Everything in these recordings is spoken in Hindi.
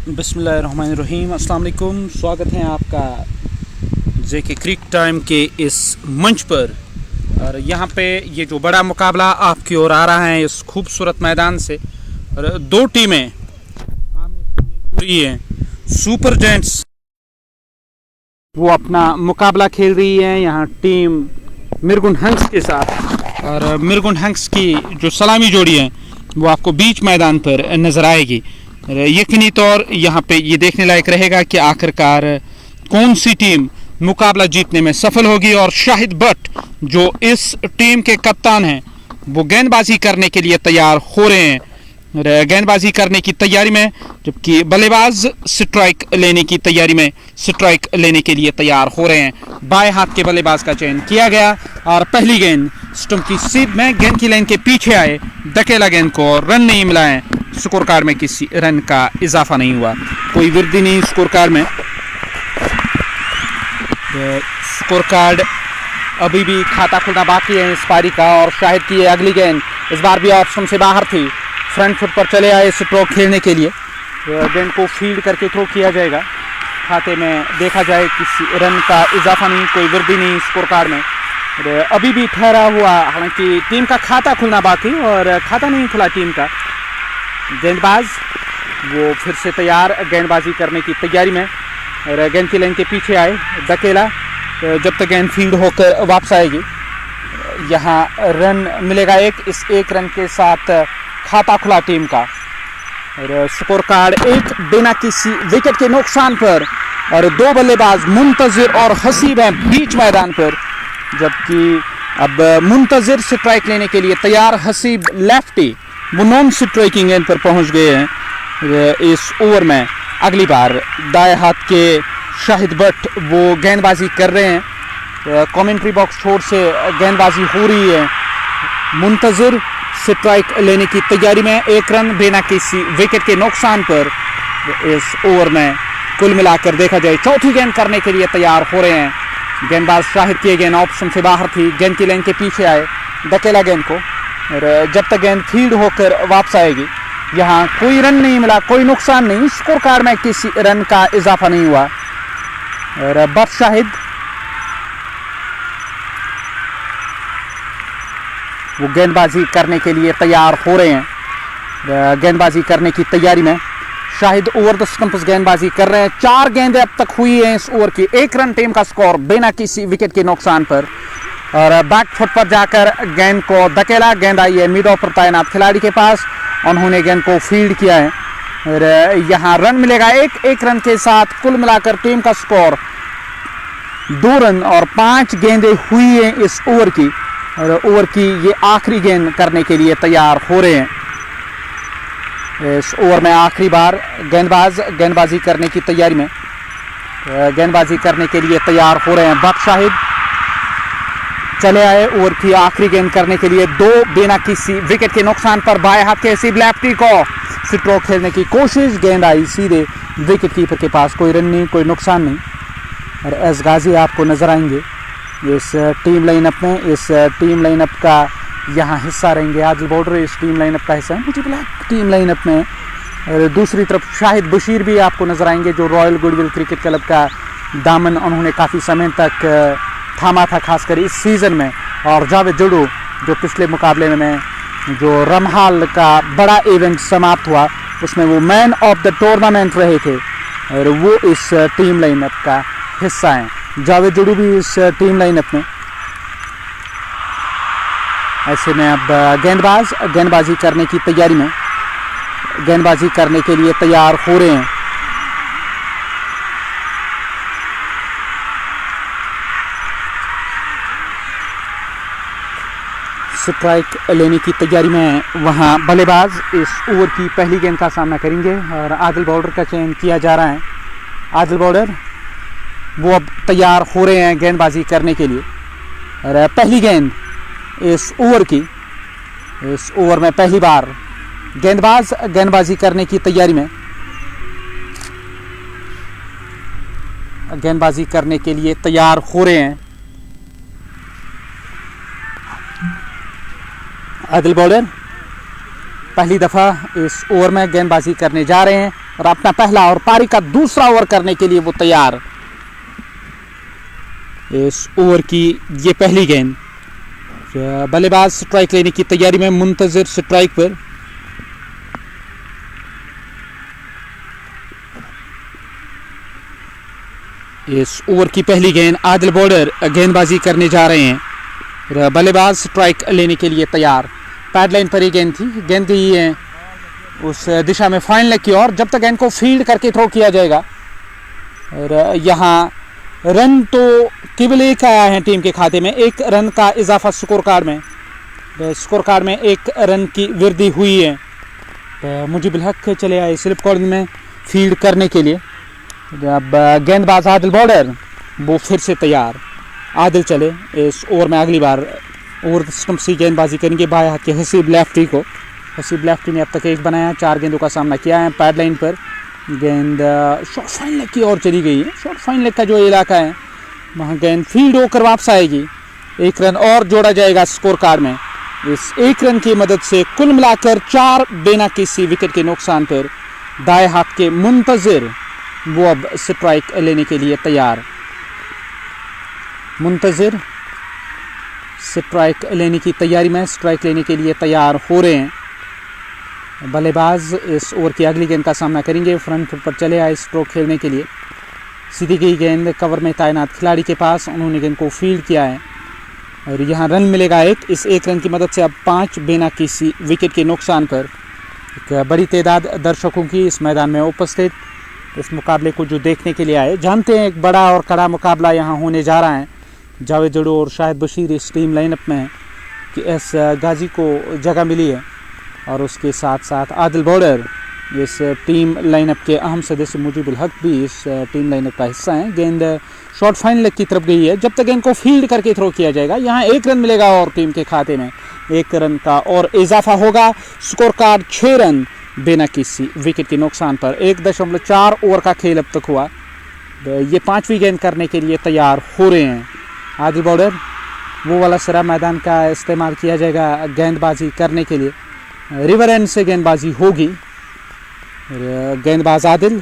बिस्मिल्लाहिर्रहमानिर्रहीम। अस्सलाम वालेकुम। स्वागत है आपका जेके क्रिक टाइम के इस मंच पर। और यहाँ पे ये जो बड़ा मुकाबला आपकी ओर आ रहा है इस खूबसूरत मैदान से, और दो टीमें आमने सामने हो रही हैं। सुपर जायंट्स वो अपना मुकाबला खेल रही है यहाँ टीम मिरगुन हंक्स के साथ, और मिरगुन हंक्स की जो सलामी जोड़ी है वो आपको बीच मैदान पर नज़र आएगी। यकीनी तौर यहाँ पे ये देखने लायक रहेगा कि आखिरकार कौन सी टीम मुकाबला जीतने में सफल होगी। और शाहिद भट्ट जो इस टीम के कप्तान हैं वो गेंदबाजी करने के लिए तैयार हो रहे हैं, गेंदबाजी करने की तैयारी में, जबकि बल्लेबाज स्ट्राइक लेने की तैयारी में, स्ट्राइक लेने के लिए तैयार हो रहे हैं। बाएं हाथ के बल्लेबाज का चयन किया गया और पहली गेंद स्टंप की सीध में गेंद की लाइन के पीछे आए, धकेला गेंद को, रन नहीं मिलाए। स्कोर कार्ड में किसी रन का इजाफा नहीं हुआ, कोई वृद्धि नहीं स्कोर कार्ड में। स्कोर कार्ड अभी भी खाता खुलना बाकी है इस पारी का। और शाहिद की अगली गेंद इस बार भी ऑप्शन से बाहर थी, फ्रंट फुट पर चले आए स्ट्रोक खेलने के लिए। गेंद को फील्ड करके थ्रो किया जाएगा, खाते में देखा जाए किसी रन का इजाफा नहीं, कोई वृद्धि नहीं स्कोर कार्ड में। अभी भी ठहरा हुआ, हालांकि टीम का खाता खुलना बाकी और खाता नहीं खुला टीम का। गेंदबाज वो फिर से तैयार गेंदबाजी करने की तैयारी में, और गेंद की लाइन के पीछे आए, धकेला, जब तक गेंद फील्ड होकर वापस आएगी। यहाँ रन मिलेगा इस एक रन के साथ खाता खुला टीम का। और स्कोर कार्ड एक बिना किसी विकेट के नुकसान पर, और दो बल्लेबाज मुंतजिर और हसीब हैं बीच मैदान पर, जबकि अब मुंतजिर स्ट्राइक लेने के लिए तैयार, हसीब लेफ्टी वो नॉन स्ट्राइकिंग एंड पर पहुंच गए हैं इस ओवर में। अगली बार दाएं हाथ के शाहिद भट्ट वो गेंदबाजी कर रहे हैं, कमेंट्री बॉक्स छोर से गेंदबाजी हो रही है। मुंतजिर स्ट्राइक लेने की तैयारी में, एक रन बिना किसी विकेट के नुकसान पर इस ओवर में। कुल मिलाकर देखा जाए चौथी गेंद करने के लिए तैयार हो रहे हैं। गेंदबाज शाहिद की गेंद ऑप्शन से बाहर थी, गेंद की लाइन के पीछे आए, धकेला गेंद को, और जब तक गेंद फील्ड होकर वापस आएगी। यहाँ कोई रन नहीं मिला, कोई नुकसान नहीं, स्कोर कार्ड में किसी रन का इजाफा नहीं हुआ। और भट्ट शाहिद वो गेंदबाजी करने के लिए तैयार हो रहे हैं, गेंदबाजी करने की तैयारी में। शाहिद ओवर द स्टंप्स गेंदबाजी कर रहे हैं। 4 गेंदें अब तक हुई हैं इस ओवर की, 1 रन टीम का स्कोर बिना किसी विकेट के नुकसान पर। और बैक फुट पर जाकर गेंद को धकेला, गेंद आई है मिड ऑफ पर तैनात खिलाड़ी के पास, उन्होंने गेंद को फील्ड किया है। और यहाँ रन मिलेगा एक रन के साथ। कुल मिलाकर टीम का स्कोर 2 रन और 5 गेंदें हुई हैं इस ओवर की, और ओवर की ये आखिरी गेंद करने के लिए तैयार हो रहे हैं। इस ओवर में आखिरी बार गेंदबाज गेंदबाजी करने की तैयारी में, गेंदबाजी करने के लिए तैयार हो रहे हैं। भट्ट शाहिद चले आए ओवर की आखिरी गेंद करने के लिए, 2 बिना किसी विकेट के नुकसान पर। बाएं हाथ के हसीब लेफ्टी को स्ट्रोक खेलने की कोशिश, गेंद आई सीधे विकेट कीपर के पास, कोई रन नहीं, कोई नुकसान नहीं। और एस गाजी आपको नजर आएंगे इस टीम लाइनअप में। इस टीम लाइनअप का यहाँ हिस्सा रहेंगे आदिल बॉर्डर, इस टीम लाइनअप का हिस्सा है मुझे ब्लैक टीम लाइनअप में। और दूसरी तरफ शाहिद बशीर भी आपको नजर आएंगे, जो रॉयल गुडविल क्रिकेट क्लब का दामन उन्होंने काफ़ी समय तक थामा था, खासकर इस सीज़न में। और जावेद जुडू जो पिछले मुकाबले में जो रमहाल का बड़ा इवेंट समाप्त हुआ उसमें वो मैन ऑफ द टूर्नामेंट रहे थे, और वो इस टीम लाइनअप का हिस्सा हैं। जावेद जुडू भी इस टीम लाइनअप में। ऐसे में अब गेंदबाज गेंदबाजी करने की तैयारी में, गेंदबाजी करने के लिए तैयार हो रहे हैं। स्ट्राइक लेने की तैयारी में वहां बल्लेबाज इस ओवर की पहली गेंद का सामना करेंगे, और आदिल बॉर्डर का चयन किया जा रहा है। आदिल बॉर्डर वो अब तैयार हो रहे हैं गेंदबाजी करने के लिए। और पहली गेंद इस ओवर की, इस ओवर में पहली बार गेंदबाज गेंदबाजी करने की तैयारी में, गेंदबाजी करने के लिए तैयार हो रहे हैं। आदिल बॉर्डर पहली दफ़ा इस ओवर में गेंदबाजी करने जा रहे हैं। और अपना पहला और पारी का दूसरा ओवर करने के लिए वो तैयार। इस ओवर की ये पहली गेंद, बल्लेबाज स्ट्राइक लेने की तैयारी में, मुंतजिर स्ट्राइक पर। इस ओवर की पहली गेंद, आदिल बॉर्डर गेंदबाजी करने जा रहे हैं। बल्लेबाज स्ट्राइक लेने के लिए तैयार। पैड लाइन पर ही गेंद थी, गेंद गई है उस दिशा में फाइन लेग की ओर। जब तक गेंद को फील्ड करके थ्रो किया जाएगा। और यहाँ रन तो केवल एक आया है टीम के खाते में, 1 रन का इजाफा स्कोर कार्ड में। स्कोर कार्ड में 1 रन की वृद्धि हुई है। तो मुजीबुल हक चले आए स्लिप कॉर्नर में फील्ड करने के लिए। जब गेंदबाज आदिल बॉर्डर वो फिर से तैयार। आदिल चले इस ओवर में अगली बार ओवर स्टंप से गेंदबाजी करेंगे बाएं हाथ के हसीब लेफ्टी को। हसीब लेफ्टी ने अब तक 1 बनाया, 4 गेंदों का सामना किया है। पैड लाइन पर गेंद शॉर्ट फाइन लेग की ओर चली गई है। शॉर्ट फाइन लेग का जो इलाका है वहाँ गेंद फील्ड होकर वापस आएगी। 1 रन और जोड़ा जाएगा स्कोर कार्ड में। इस 1 रन की मदद से कुल मिलाकर 4 बिना किसी विकेट के नुकसान पर दाएं हाथ के मुंतजिर वो अब स्ट्राइक लेने के लिए तैयार। मुंतजिर स्ट्राइक लेने की तैयारी में, स्ट्राइक लेने के लिए तैयार हो रहे हैं। बल्लेबाज इस ओवर की अगली गेंद का सामना करेंगे। फ्रंट फुट पर चले आए स्ट्रोक खेलने के लिए। सीधी गई गेंद कवर में तैनात खिलाड़ी के पास, उन्होंने गेंद को फील्ड किया है और यहाँ रन मिलेगा 1। इस 1 रन की मदद से अब 5 बिना किसी विकेट के नुकसान पर एक बड़ी तादाद दर्शकों की इस मैदान में उपस्थित इस मुकाबले को जो देखने के लिए आए। जानते हैं एक बड़ा और कड़ा मुकाबला यहाँ होने जा रहा है। जावेद जड़ो और शाहिद बशीर इस टीम लाइनअप में है कि एस गाजी को जगह मिली है और उसके साथ साथ आदिल बॉर्डर इस टीम लाइनअप के अहम सदस्य मुजीबुल हक भी इस टीम लाइनअप का हिस्सा हैं। गेंद शॉर्ट फाइन लेग की तरफ गई है। जब तक गेंद को फील्ड करके थ्रो किया जाएगा यहाँ 1 रन मिलेगा और टीम के खाते में 1 रन का और इजाफा होगा। स्कोर कार्ड 6 रन बिना किसी विकेट के नुकसान पर। 1.4 ओवर का खेल अब तक हुआ। ये 5वीं गेंद करने के लिए तैयार हो रहे हैं। आदिल बॉर्डर वो वाला सिरा मैदान का इस्तेमाल किया जाएगा गेंदबाजी करने के लिए। रिवर एंड से गेंदबाजी होगी। गेंदबाज आदिल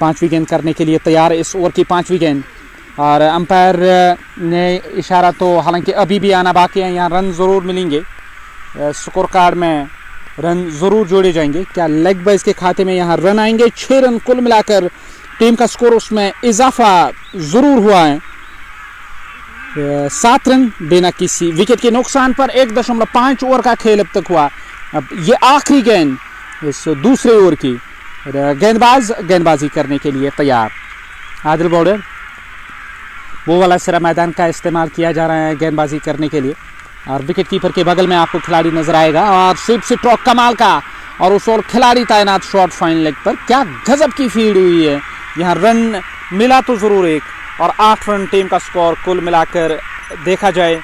5वीं गेंद करने के लिए तैयार। इस ओवर की 5वीं गेंद और अंपायर ने इशारा तो हालांकि अभी भी आना बाकी है। यहाँ रन ज़रूर मिलेंगे, स्कोर कार्ड में रन ज़रूर जोड़े जाएंगे। क्या लेग बाइज के खाते में यहाँ रन आएंगे? 6 रन कुल मिलाकर टीम का स्कोर उसमें इजाफा ज़रूर हुआ है। 7 रन बिना किसी विकेट के नुकसान पर 1.5 ओवर का खेल अब तक हुआ। अब ये आखिरी गेंद इस दूसरे ओवर की। गेंदबाज गेंदबाजी करने के लिए तैयार। आदिल बॉर्डर वो वाला सिरा मैदान का इस्तेमाल किया जा रहा है गेंदबाजी करने के लिए और विकेट कीपर के बगल में आपको खिलाड़ी नजर आएगा और स्वीप स्ट्रोक कमाल का और उस और खिलाड़ी तैनात शॉर्ट फाइन लेग पर। क्या गजब की फील्ड हुई है। यहाँ रन मिला तो ज़रूर 1 और 8 रन टीम का स्कोर कुल मिलाकर देखा जाए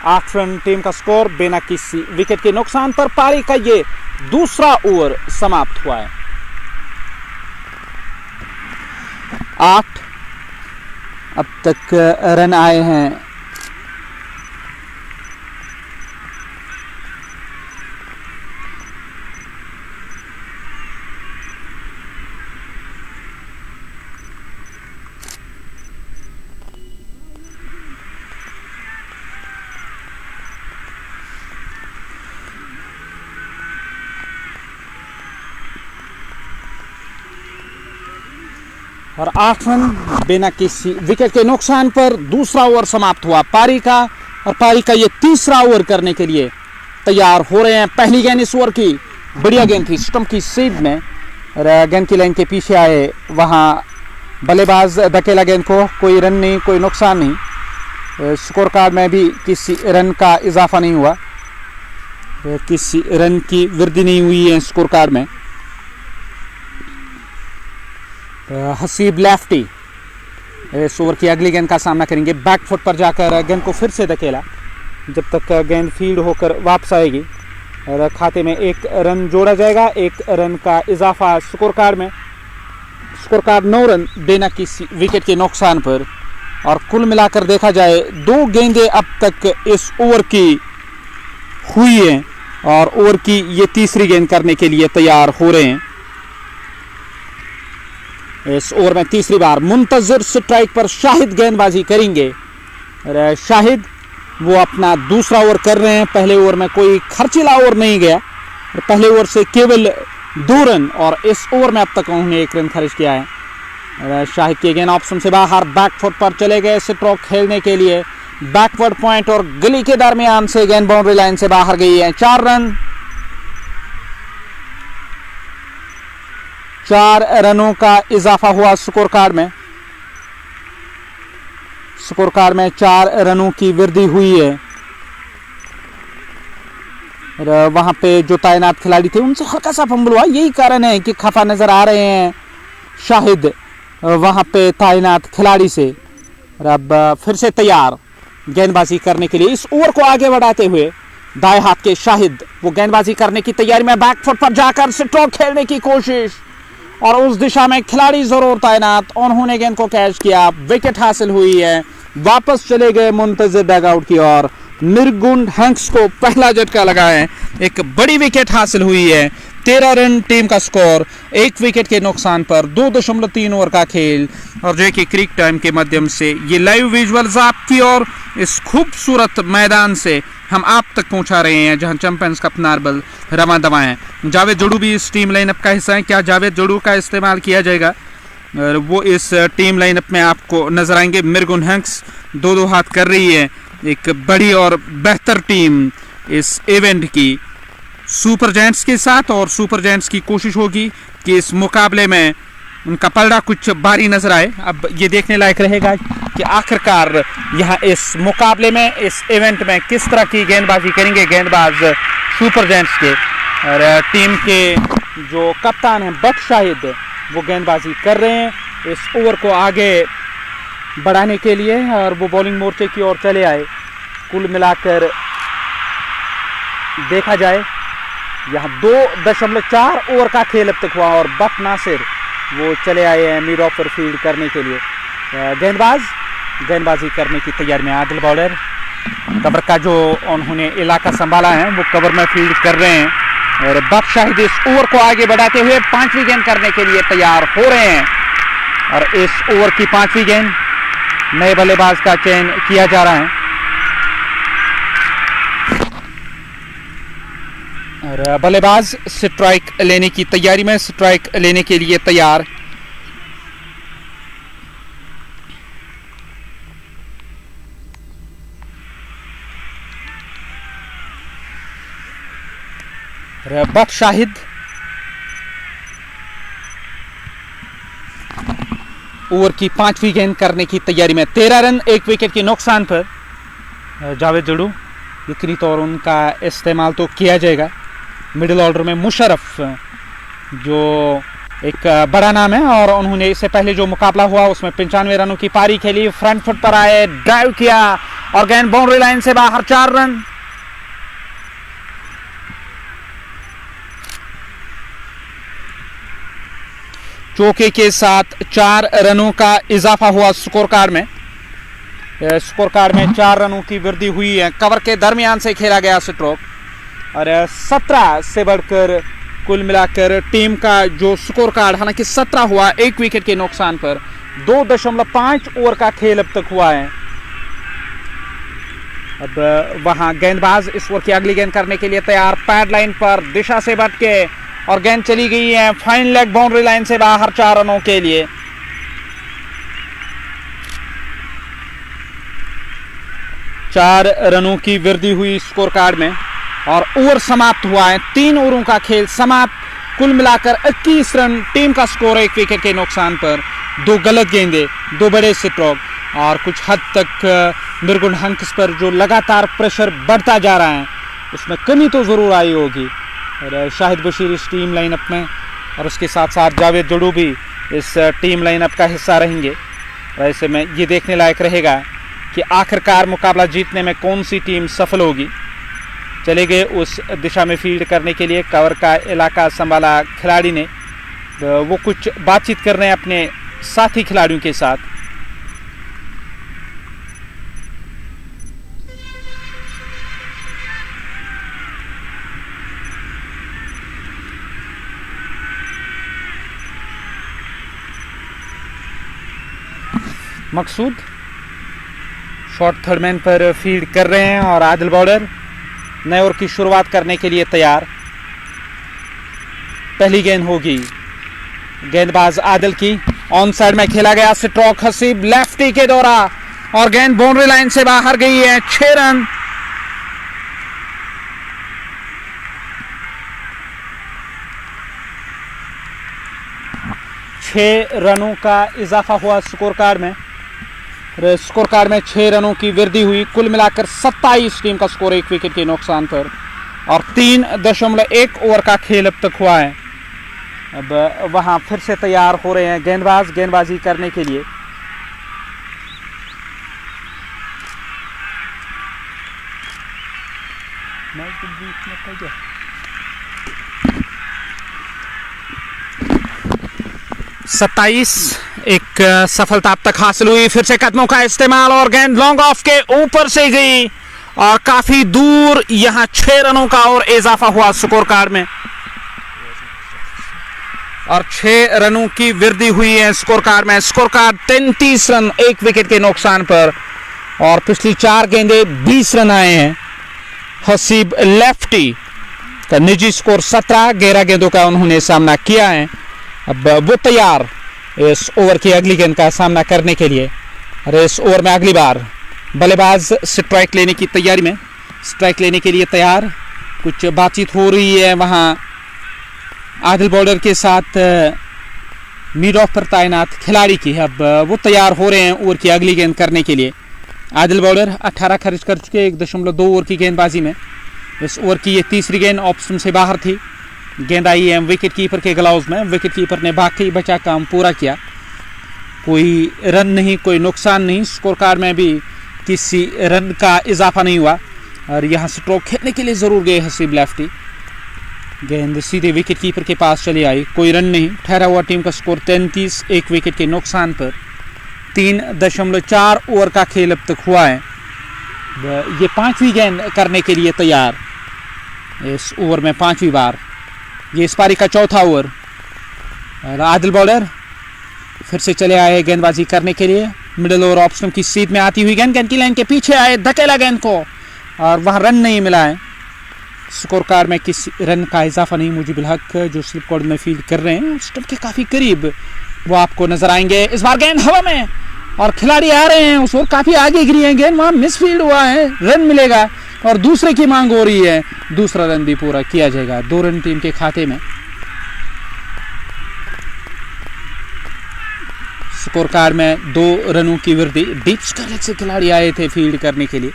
8 रन टीम का स्कोर बिना किसी विकेट के नुकसान पर। पारी का ये दूसरा ओवर समाप्त हुआ है। 8 अब तक रन आए हैं। और 8 रन बिना किसी विकेट के नुकसान पर दूसरा ओवर समाप्त हुआ पारी का और पारी का ये तीसरा ओवर करने के लिए तैयार हो रहे हैं। पहली गेंद इस ओवर की बढ़िया गेंद थी, स्टंप की सीध में गेंद की लाइन के पीछे आए, वहाँ बल्लेबाज धकेला गेंद को। कोई रन नहीं, कोई नुकसान नहीं। स्कोर कार्ड में भी किसी रन का इजाफा नहीं हुआ, किसी रन की वृद्धि नहीं हुई है स्कोर कार्ड में। हसीब लेफ्टी इस ओवर की अगली गेंद का सामना करेंगे। बैक फुट पर जाकर गेंद को फिर से धकेला जब तक गेंद फील्ड होकर वापस आएगी और खाते में 1 रन जोड़ा जाएगा। 1 रन का इजाफा स्कोर कार्ड में। स्कोर कार्ड 9 रन बिना किसी विकेट के नुकसान पर। और कुल मिलाकर देखा जाए 2 गेंदें अब तक इस ओवर की हुई हैं और ओवर की ये तीसरी गेंद करने के लिए तैयार हो रहे हैं। इस ओवर में तीसरी बार मुंतजर स्ट्राइक पर शाहिद गेंदबाजी करेंगे। शाहिद वो अपना दूसरा ओवर कर रहे हैं। पहले ओवर में कोई खर्चीला ओवर नहीं गया, पहले ओवर से केवल 2 रन और इस ओवर में अब तक उन्होंने 1 रन खर्च किया है। शाहिद की गेंद ऑप्शन से बाहर बैकफुट पर चले गए स्ट्रोक खेलने के लिए। बैकवर्ड पॉइंट और गली के दरमियान से गेंद बाउंड्री लाइन से बाहर गई है। 4 रन, 4 रनों का इजाफा हुआ स्कोर कार्ड में। स्कोर कार्ड में 4 रनों की वृद्धि हुई है। वहां पे जो तैनात खिलाड़ी थे उनसे हल्का सा फंबल हुआ, यही कारण है कि खफा नजर आ रहे हैं शाहिद वहां पे तैनात खिलाड़ी से। अब फिर से तैयार गेंदबाजी करने के लिए इस ओवर को आगे बढ़ाते हुए दाएं हाथ के शाहिद वो गेंदबाजी करने की तैयारी में बैकफुट पर जाकर स्ट्रोक खेलने की कोशिश और उस दिशा में खिलाड़ी जरूर तैनात। उन्होंने गेंद को कैच किया, विकेट हासिल हुई है। वापस चले गए मुंतजिर डगआउट की ओर। मिरगुन हैंक्स को पहला झटका लगा है, एक बड़ी विकेट हासिल हुई है। 13 रन टीम का स्कोर, 1 विकेट के नुकसान पर 2.3 ओवर का खेल। और जो कि क्रिक टाइम के माध्यम से ये लाइव विजुअल्स आपकी और इस खूबसूरत मैदान से हम आप तक पहुंचा रहे हैं जहां चैंपियंस कप नार्बल रमा दवा है। जावेद जड़ू भी इस टीम लाइनअप का हिस्सा है। क्या जावेद जड़ू का इस्तेमाल किया जाएगा? वो इस टीम लाइनअप में आपको नजर आएंगे। मिरगुन हैंक्स 2-2 हाथ कर रही है। एक बड़ी और बेहतर टीम इस इवेंट की सुपर जायंट्स के साथ, और सुपर जायंट्स की कोशिश होगी कि इस मुकाबले में उनका पलड़ा कुछ भारी नजर आए। अब ये देखने लायक रहेगा कि आखिरकार यहाँ इस मुकाबले में, इस इवेंट में किस तरह की गेंदबाजी करेंगे गेंदबाज सुपर जायंट्स के। और टीम के जो कप्तान हैं बट शाहिद वो गेंदबाजी कर रहे हैं इस ओवर को आगे बढ़ाने के लिए और वो बॉलिंग मोर्चे की ओर चले आए। कुल मिलाकर देखा जाए यहाँ 2.4 ओवर का खेल अब तक हुआ और बट नासिर वो चले आए हैं मिड ऑफर फील्ड करने के लिए। गेंदबाजी करने की तैयारी में आदिल बॉलर कवर का जो उन्होंने इलाका संभाला है वो कवर में फील्ड कर रहे हैं। और बट शाहिद इस ओवर को आगे बढ़ाते हुए 5वीं गेंद करने के लिए तैयार हो रहे हैं। और इस ओवर की 5वीं गेंद नए बल्लेबाज का चयन किया जा रहा है। और बल्लेबाज स्ट्राइक लेने की तैयारी में, स्ट्राइक लेने के लिए तैयार। बट शाहिद ओवर की 5वीं गेंद करने की तैयारी में। 13 रन 1 विकेट के नुकसान पर जावेद जड़ू यकीनी तौर उनका इस्तेमाल तो किया जाएगा। मिडिल ऑर्डर में मुशर्रफ जो एक बड़ा नाम है और उन्होंने इससे पहले जो मुकाबला हुआ उसमें 95 रनों की पारी खेली। फ्रंट फुट पर आए, ड्राइव किया और गेंद बाउंड्री लाइन से बाहर। 4 रन। चौके के साथ 4 रनों का इजाफा हुआ स्कोर कार्ड में। स्कोर कार्ड में 4 रनों की वृद्धि हुई है। कवर के दरमियान से खेला गया स्ट्रोक और 17 से बढ़कर कुल मिलाकर टीम का जो स्कोर कार्ड, हालांकि 17 हुआ 1 विकेट के नुकसान पर। 2.5 ओवर का खेल अब तक हुआ है। अब वहां गेंदबाज इस ओवर की अगली गेंद करने के लिए तैयार। पैड लाइन पर दिशा से भटके और गेंद चली गई है फाइन लेग बाउंड्री लाइन से बाहर 4 रनों के लिए। चार रनों की वृद्धि हुई स्कोर कार्ड में और ओवर समाप्त हुआ है। 3 ओवरों का खेल समाप्त। कुल मिलाकर 21 रन। टीम का स्कोर 1 विकेट के नुकसान पर। 2 गलत गेंदें, 2 बड़े स्ट्रोक और कुछ हद तक मिरगुन हैंक्स पर जो लगातार प्रेशर बढ़ता जा रहा है उसमें कमी तो ज़रूर आई होगी। और शाहिद बशीर इस टीम लाइनअप में और उसके साथ साथ जावेद जड़ू भी इस टीम लाइनअप का हिस्सा रहेंगे। ऐसे में ये देखने लायक रहेगा कि आखिरकार मुकाबला जीतने में कौन सी टीम सफल होगी। चले गए उस दिशा में फील्ड करने के लिए। कवर का इलाका संभाला खिलाड़ी ने, वो कुछ बातचीत कर रहे हैं अपने साथी खिलाड़ियों के साथ। मकसूद शॉर्ट थर्ड मैन पर फील्ड कर रहे हैं और आदिल बॉलर नए ओवर की शुरुआत करने के लिए तैयार। पहली गेंद होगी गेंदबाज आदिल की, ऑन साइड में खेला गया स्ट्रोक हसीब लेफ्टी के द्वारा और गेंद बाउंड्री लाइन से बाहर गई है। 6 रन। रनों का इजाफा हुआ स्कोर कार्ड में। स्कोर कार्ड में 6 रनों की वृद्धि हुई। कुल मिलाकर 27 टीम का स्कोर 1 विकेट के नुकसान पर और 3.1 ओवर का खेल अब तक हुआ है। अब वहां फिर से तैयार हो रहे हैं गेंदबाज गेंदबाजी करने के लिए। सत्ताईस एक सफलता अब तक हासिल हुई। फिर से कदमों का इस्तेमाल और गेंद लॉन्ग ऑफ के ऊपर से गई और काफी दूर। यहां 6 रनों का और इजाफा हुआ स्कोर कार्ड में और 6 रनों की वृद्धि हुई है स्कोर कार्ड में। स्कोर कार्ड 33 रन 1 विकेट के नुकसान पर और पिछली 4 गेंदें 20 रन आए हैं। हसीब लेफ्टी का निजी स्कोर 17, 11 गेंदों का उन्होंने सामना किया है। अब वो तैयार इस ओवर की अगली गेंद का सामना करने के लिए। और इस ओवर में अगली बार बल्लेबाज स्ट्राइक लेने की तैयारी में, स्ट्राइक लेने के लिए तैयार। कुछ बातचीत हो रही है वहाँ आदिल बॉलर के साथ मिड ऑफ पर तैनात खिलाड़ी की। अब वो तैयार हो रहे हैं ओवर की अगली गेंद करने के लिए। आदिल बॉलर 18 खर्च कर चुके 1.2 ओवर की गेंदबाजी में। इस ओवर की ये तीसरी गेंद ऑप्शन से बाहर थी। गेंद आई है विकेट कीपर के ग्लव्स में। विकेट कीपर ने बाकी बचा काम पूरा किया। कोई रन नहीं, कोई नुकसान नहीं। स्कोर कार्ड में भी किसी रन का इजाफा नहीं हुआ और यहाँ स्ट्रोक खेलने के लिए ज़रूर गए हसीब लेफ्टी। गेंद सीधे विकेट कीपर के पास चली आई। कोई रन नहीं। ठहरा हुआ टीम का स्कोर 33, 1 विकेट के नुकसान पर। 3.4 ओवर का खेल अब तक हुआ है। ये 5वीं गेंद करने के लिए तैयार इस ओवर में 5वीं बार। ये इस पारी का 4था ओवर। आदिल बॉलर फिर से चले आए गेंदबाजी करने के लिए। मिडिल ओवर ऑप्शन की सीध में आती हुई गेंद की लाइन के पीछे आए, धकेला गेंद को और वहां रन नहीं मिला है। स्कोर कार्ड में किसी रन का इजाफा नहीं। मुजीबुल हक जो स्लिप कॉर्ड में फील्ड कर रहे हैं स्टंप के काफी करीब वो आपको नजर आएंगे। इस बार गेंद हवा में और खिलाड़ी आ रहे हैं। उस ओर काफी आगे गिरी है गेंद, वहां मिस फील्ड हुआ है। रन मिलेगा और दूसरे की मांग हो रही है। दूसरा रन भी पूरा किया जाएगा। 2 रन टीम के खाते में। स्कोर कार्ड में 2 रनों की वृद्धि। डीप स्कैलेट से खिलाड़ी आए थे फील्ड करने के लिए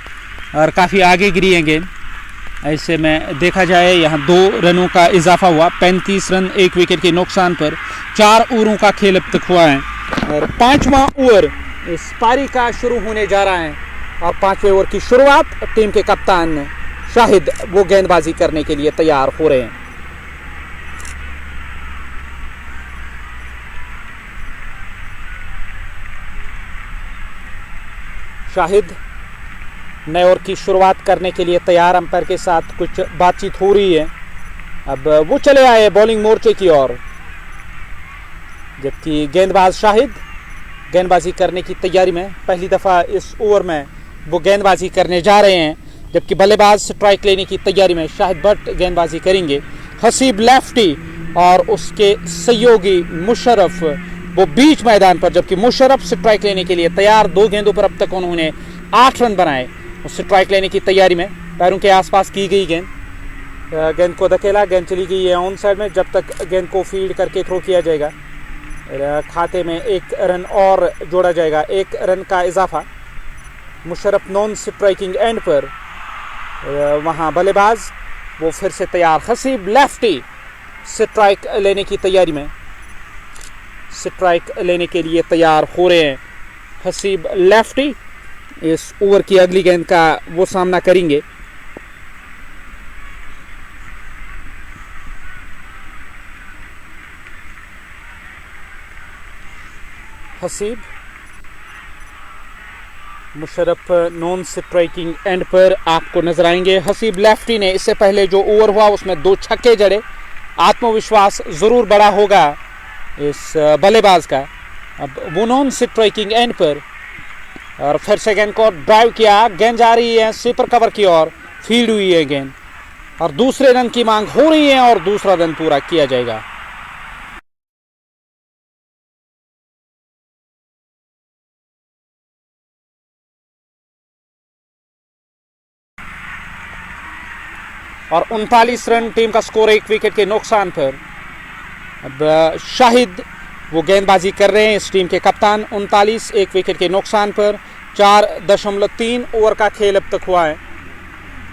और काफी आगे गिरी है गेंद। ऐसे में देखा जाए यहाँ 2 रनों का इजाफा हुआ। 35 रन 1 विकेट के नुकसान पर। 4 ओवरों का खेल अब तक हुआ है और 5वां ओवर इस पारी का शुरू होने जा रहा है और 5वें ओवर की शुरुआत टीम के कप्तान शाहिद वो गेंदबाजी करने के लिए तैयार हो रहे हैं। शाहिद नए ओवर की शुरुआत करने के लिए तैयार। अंपायर के साथ कुछ बातचीत हो रही है। अब वो चले आए बॉलिंग मोर्चे की ओर, जबकि गेंदबाज शाहिद गेंदबाजी करने की तैयारी में। पहली दफ़ा इस ओवर में वो गेंदबाजी करने जा रहे हैं, जबकि बल्लेबाज स्ट्राइक लेने की तैयारी में शाहिद भट्ट गेंदबाजी करेंगे। हसीब लेफ्टी और उसके सहयोगी मुशर्रफ वो बीच मैदान पर, जबकि मुशर्रफ स्ट्राइक लेने के लिए तैयार। 2 गेंदों पर अब तक उन्होंने 8 रन बनाए। स्ट्राइक लेने की तैयारी में पैरों के आसपास की गई गेंद को धकेला, गेंद चली गई है ऑन साइड में। जब तक गेंद को फील्ड करके थ्रो किया जाएगा खाते में 1 रन और जोड़ा जाएगा। 1 रन का इजाफा। मुशर्रफ नॉन स्ट्राइकिंग एंड पर। वहां बल्लेबाज वो फिर से तैयार। हसीब लेफ्टी स्ट्राइक लेने की तैयारी में, स्ट्राइक लेने के लिए तैयार हो रहे हैं। हसीब लेफ्टी इस ओवर की अगली गेंद का वो सामना करेंगे। Haseeb Musharraf non striking and पर आपको नजर आएंगे। हसीब लेफ्टी ने इससे पहले जो ओवर हुआ उसमें 2 छक्के जड़े। आत्मविश्वास जरूर बड़ा होगा इस बल्लेबाज का। अब वो नॉन स्ट्राइकिंग एंड पर और फिर से गेंद को ड्राइव किया, गेंद जा रही है स्वीपर कवर की ओर, फील्ड हुई है गेंद और दूसरे रन की मांग हो रही है और दूसरा रन पूरा किया जाएगा। और 39 रन टीम का स्कोर 1 विकेट के नुकसान पर। अब शाहिद वो गेंदबाजी कर रहे हैं, इस टीम के कप्तान। 39 1 विकेट के नुकसान पर 4.3 ओवर का खेल अब तक हुआ है।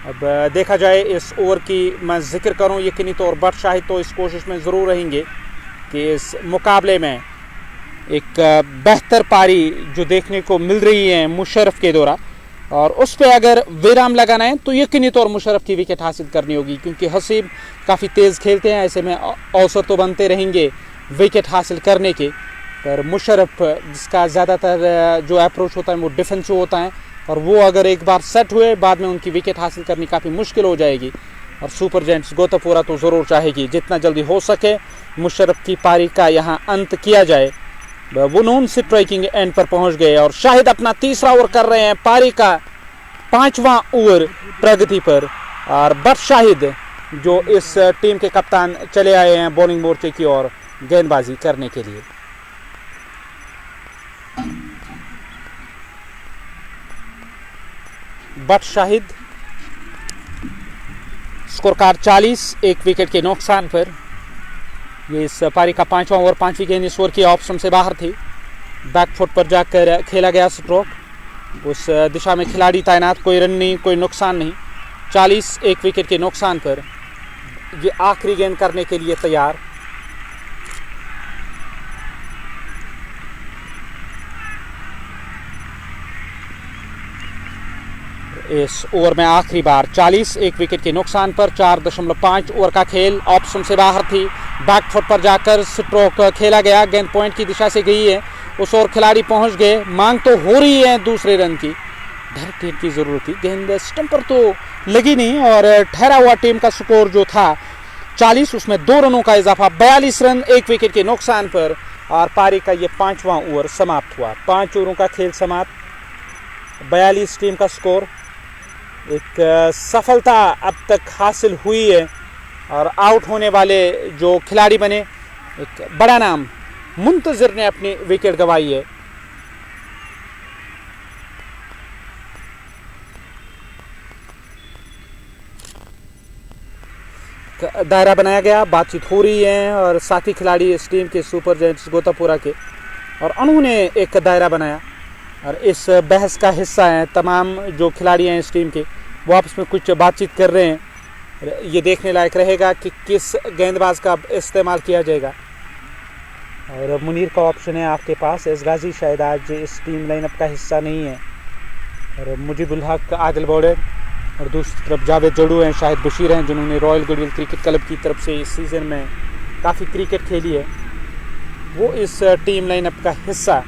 अब देखा जाए इस ओवर की मैं जिक्र करूं, यकीनी तौर पर शाहिद तो इस कोशिश में ज़रूर रहेंगे कि इस मुकाबले में एक बेहतर पारी जो देखने को मिल रही है मुशर्रफ के दौरा, और उस पर अगर विराम लगाना है तो यकीनी तौर मुशर्रफ की विकेट हासिल करनी होगी, क्योंकि हसीब काफ़ी तेज़ खेलते हैं। ऐसे में अवसर तो बनते रहेंगे विकेट हासिल करने के, पर मुशर्रफ जिसका ज़्यादातर जो अप्रोच होता है वो डिफेंसिव होता है, और वो अगर एक बार सेट हुए बाद में उनकी विकेट हासिल करनी काफ़ी मुश्किल हो जाएगी। और सुपर जायंट्स गोतापुरा तो ज़रूर चाहेगी जितना जल्दी हो सके मुशर्रफ की पारी का यहाँ अंत किया जाए। वो नून स्ट्राइकिंग एंड पर पहुंच गए और शाहिद अपना तीसरा ओवर कर रहे हैं, पारी का 5वां ओवर प्रगति पर। और बट शाहिद जो इस टीम के कप्तान चले आए हैं बॉलिंग मोर्चे की ओर गेंदबाजी करने के लिए। But Shahid score card 40 1 wicket के नुकसान पर। ये इस पारी का 5वां ओवर, 5वीं गेंद इस ओवर की ऑप्शन से बाहर थी, बैक फुट पर जाकर खेला गया स्ट्रोक, उस दिशा में खिलाड़ी तैनात, कोई रन नहीं, कोई नुकसान नहीं। 40 1 विकेट के नुकसान पर ये आखिरी गेंद करने के लिए तैयार। इस ओवर में आखिरी बार 40 1 विकेट के नुकसान पर 4.5 ओवर का खेल ऑप्शन से बाहर थी, बैक फुट पर जाकर स्ट्रोक खेला गया, गेंद पॉइंट की दिशा से गई है, उस ओर खिलाड़ी पहुंच गए, मांग तो हो रही है दूसरे रन की, डायरेक्ट हिट की जरूरत थी, गेंद स्टंप पर तो लगी नहीं और ठहरा हुआ टीम का स्कोर जो था 40 उसमें 2 रनों का इजाफा, 42 रन 1 विकेट के नुकसान पर। और पारी का ये 5वां ओवर समाप्त हुआ, 5 ओवरों का खेल समाप्त, 42 टीम का स्कोर। एक सफलता अब तक हासिल हुई है और आउट होने वाले जो खिलाड़ी बने, एक बड़ा नाम मुंतज़िर ने अपनी विकेट गंवाई है। दायरा बनाया गया, बातचीत हो रही है और साथी खिलाड़ी इस टीम के सुपर जायंट्स गोतापुरा के, और उन्होंने एक दायरा बनाया और इस बहस का हिस्सा हैं तमाम जो खिलाड़ी हैं इस टीम के, वो आपस में कुछ बातचीत कर रहे हैं। ये देखने लायक रहेगा कि किस गेंदबाज का इस्तेमाल किया जाएगा। और मुनीर का ऑप्शन है आपके पास, एसगाजी शायद आज इस टीम लाइनअप का हिस्सा नहीं है, और मुजीबुल हक आदिल बॉलर, और दूसरी तरफ जावेद जड़ू हैं, शाहिद बशीर हैं जिन्होंने रॉयल गुडविल क्रिकेट क्लब की तरफ से इस सीज़न में काफ़ी क्रिकेट खेली है, वो इस टीम लाइनअप का हिस्सा।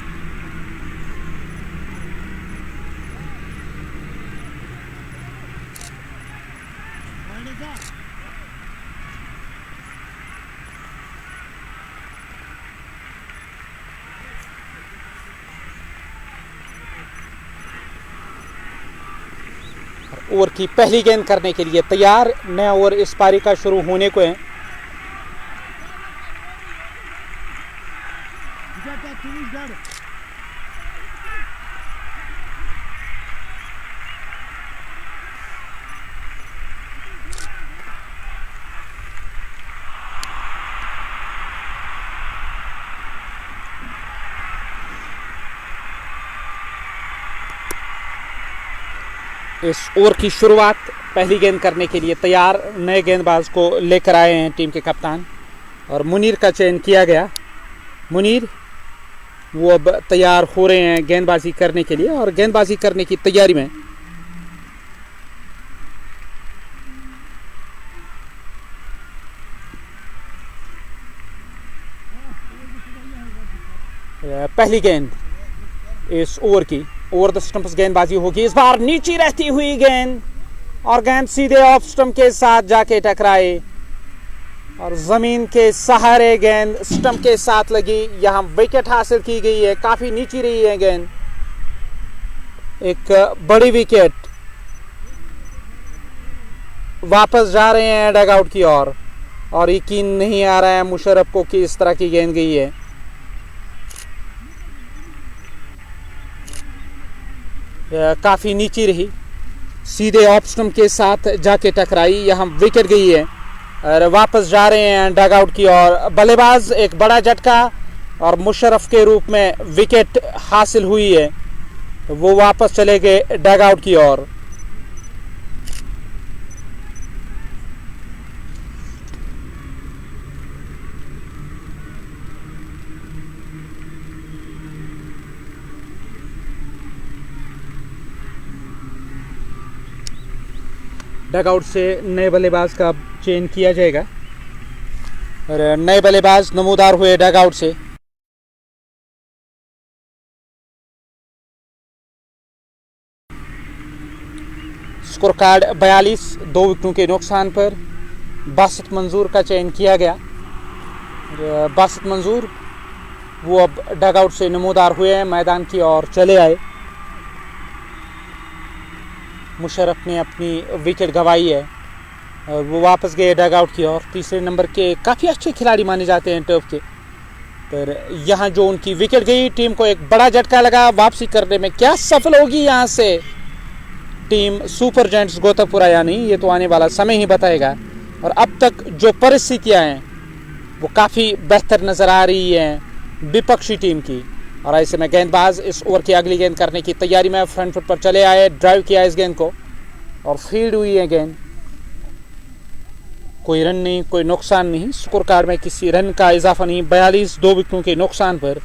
ओवर की पहली गेंद करने के लिए तैयार, नया ओवर इस पारी का शुरू होने को है। इस ओवर की शुरुआत पहली गेंद करने के लिए तैयार नए गेंदबाज को लेकर आए हैं टीम के कप्तान, और मुनीर का चयन किया गया। मुनीर वो अब तैयार हो रहे हैं गेंदबाजी करने के लिए, और गेंदबाजी करने की तैयारी में पहली गेंद इस ओवर की ओवर द स्टंप्स गेंदबाजी होगी, इस बार नीचे रहती हुई गेंद, और गेंद सीधे ऑफ स्टंप के साथ जाके टकराए और जमीन के सहारे गेंद स्टंप के साथ लगी। यहां विकेट हासिल की गई है, काफी नीचे रही है गेंद। एक बड़ी विकेट, वापस जा रहे हैं डग आउट की ओर और यकीन नहीं आ रहा है मुशर्रफ को कि इस तरह की गेंद गई है। काफ़ी नीची रही, सीधे ऑफ स्टंप के साथ जाके टकराई, यहाँ विकेट गई है और वापस जा रहे हैं डग आउट की ओर। बल्लेबाज एक बड़ा झटका और मुशर्रफ के रूप में विकेट हासिल हुई है, वो वापस चले गए डग आउट की ओर। डग आउट से नए बल्लेबाज का चयन किया जाएगा और नए बल्लेबाज नमूदार हुए डग आउट से। स्कोर कार्ड 42, 2 विकेटों के नुकसान पर बासित मंजूर का चयन किया गया। बासित मंजूर वो अब डग आउट से नमूदार हुए हैं, मैदान की ओर चले आए। मुशर्रफ ने अपनी विकेट गंवाई है और वो वापस गए डग आउट की ओर। तीसरे नंबर के काफ़ी अच्छे खिलाड़ी माने जाते हैं टर्फ के, पर यहाँ जो उनकी विकेट गई, टीम को एक बड़ा झटका लगा। वापसी करने में क्या सफल होगी यहाँ से टीम सुपर जायंट्स गोताखोरा या नहीं, ये तो आने वाला समय ही बताएगा। और अब तक जो परिस्थितियाँ हैं वो काफ़ी बेहतर नज़र आ रही हैं विपक्षी टीम की। और ऐसे में गेंदबाज इस ओवर की अगली गेंद करने की तैयारी में फ्रंट फुट पर चले आए, ड्राइव किया इस गेंद को और फील्ड हुई है गेंद। कोई रन नहीं, कोई नुकसान नहीं, स्कोर कार्ड में किसी रन का इजाफा नहीं। 42, 2 विकेटों के नुकसान पर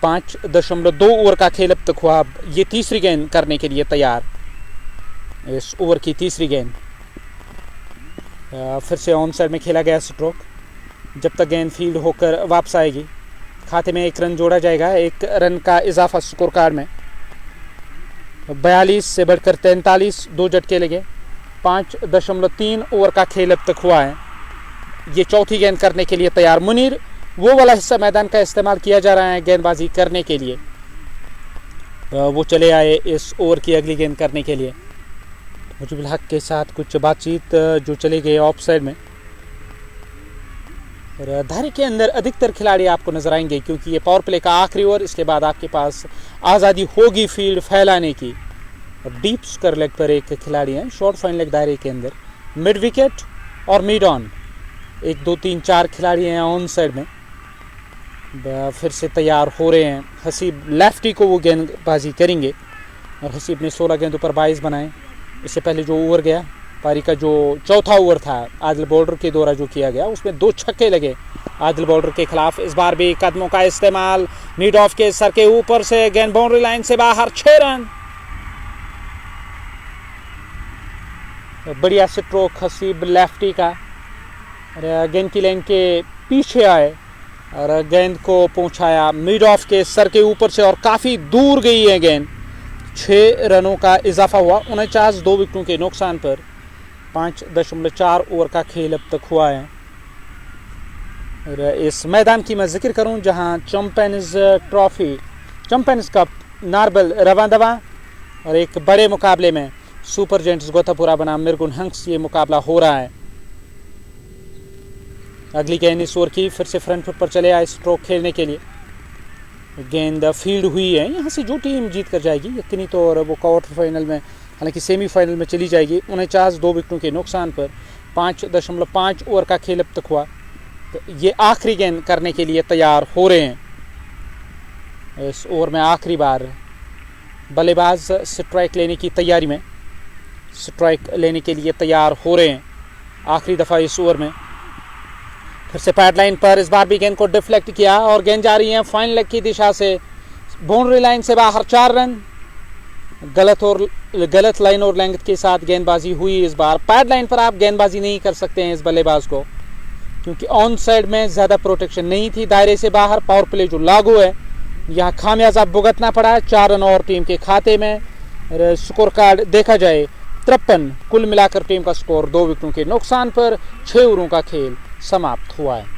5.2 ओवर का खेल अब तक हुआ। ये तीसरी गेंद करने के लिए तैयार, इस ओवर की तीसरी गेंद। फिर से ऑन साइड में खेला गया स्ट्रोक, जब तक गेंद फील्ड होकर वापस आएगी खाते में 1 रन जोड़ा जाएगा, 1 रन का इजाफा स्कोर कार्ड में। 42 से बढ़कर 43, 2 झटके लगे। 5.3 ओवर का खेल अब तक हुआ है। ये चौथी गेंद करने के लिए तैयार। मुनीर वो वाला हिस्सा मैदान का इस्तेमाल किया जा रहा है गेंदबाजी करने के लिए, वो चले आए इस ओवर की अगली गेंद करने के लिए। मुजीबुल हक के साथ कुछ बातचीत जो चले गए ऑफ साइड में। धारे के अंदर अधिकतर खिलाड़ी आपको नजर आएंगे क्योंकि ये पावर प्ले का आखिरी ओवर, इसके बाद आपके पास आज़ादी होगी फील्ड फैलाने की। डीप स्क्वायर लेग पर एक खिलाड़ी हैं, शॉर्ट फाइन लेग दायरे के अंदर, मिड विकेट और मिड ऑन 1, 2, 3, 4 खिलाड़ी हैं ऑन साइड में। फिर से तैयार हो रहे हैं हसीब, लेफ्टी को वो गेंदबाजी करेंगे और हसीब ने 16 गेंदों पर 22 बनाए। इससे पहले जो ओवर गया पारी का, जो चौथा ओवर था आदिल बॉर्डर के द्वारा जो किया गया, उसमें 2 छक्के लगे आदिल बॉर्डर के खिलाफ। इस बार भी कदमों का इस्तेमाल, मिड ऑफ के सर के ऊपर से गेंद बाउंड्री लाइन से बाहर, 6 रन। बढ़िया स्ट्रोक हसीब लेफ्टी का, गेंद की लाइन के पीछे आए और गेंद को पहुंचाया मिड ऑफ के सर के ऊपर से और काफ़ी दूर गई है गेंद। 6 रनों का इजाफा हुआ। 49, 2 विकेटों के नुकसान पर 5.4 ओवर का खेल अब तक हुआ है। और इस मैदान की मैं जिक्र करूं जहां चैंपियंस ट्रॉफी, चैंपियंस कप नारबल रवांदवा और एक बड़े मुकाबले में सुपर जायंट्स गोताखोरा बनाम मिरगुन हंक्स ये मुकाबला हो रहा है। अगली गेंद इस ओवर की, फिर से फ्रंट फुट पर चले आए स्ट्रोक खेलने के लिए। गेंद फील्ड हुई है, यहाँ से जो टीम जीत कर जाएगी यकीनी तौर वो क्वार्टर फाइनल में, हालांकि सेमीफाइनल में चली जाएगी। 49, 2 विकेटों के नुकसान पर 5.5 ओवर का खेल अब तक हुआ। तो ये आखिरी गेंद करने के लिए तैयार हो रहे हैं। इस ओवर में आखिरी बार बल्लेबाज स्ट्राइक लेने की तैयारी में, स्ट्राइक लेने के लिए तैयार हो रहे हैं आखिरी दफ़ा इस ओवर में। फिर से पैड लाइन पर इस बार भी गेंद को डिफ्लेक्ट किया और गेंद जा रही है फाइन लेग की दिशा से, बाउंड्री लाइन से बाहर, 4 रन। गलत लाइन और लेंथ के साथ गेंदबाजी हुई इस बार। पैड लाइन पर आप गेंदबाजी नहीं कर सकते हैं इस बल्लेबाज को, क्योंकि ऑन साइड में ज़्यादा प्रोटेक्शन नहीं थी। दायरे से बाहर पावर प्ले जो लागू है, यहाँ खामियाजा भुगतना पड़ा। 4 रन और टीम के खाते में। स्कोर कार्ड देखा जाए 53, कुल मिलाकर टीम का स्कोर 2 विकेटों के नुकसान पर 6 ओवरों का खेल समाप्त हुआ है।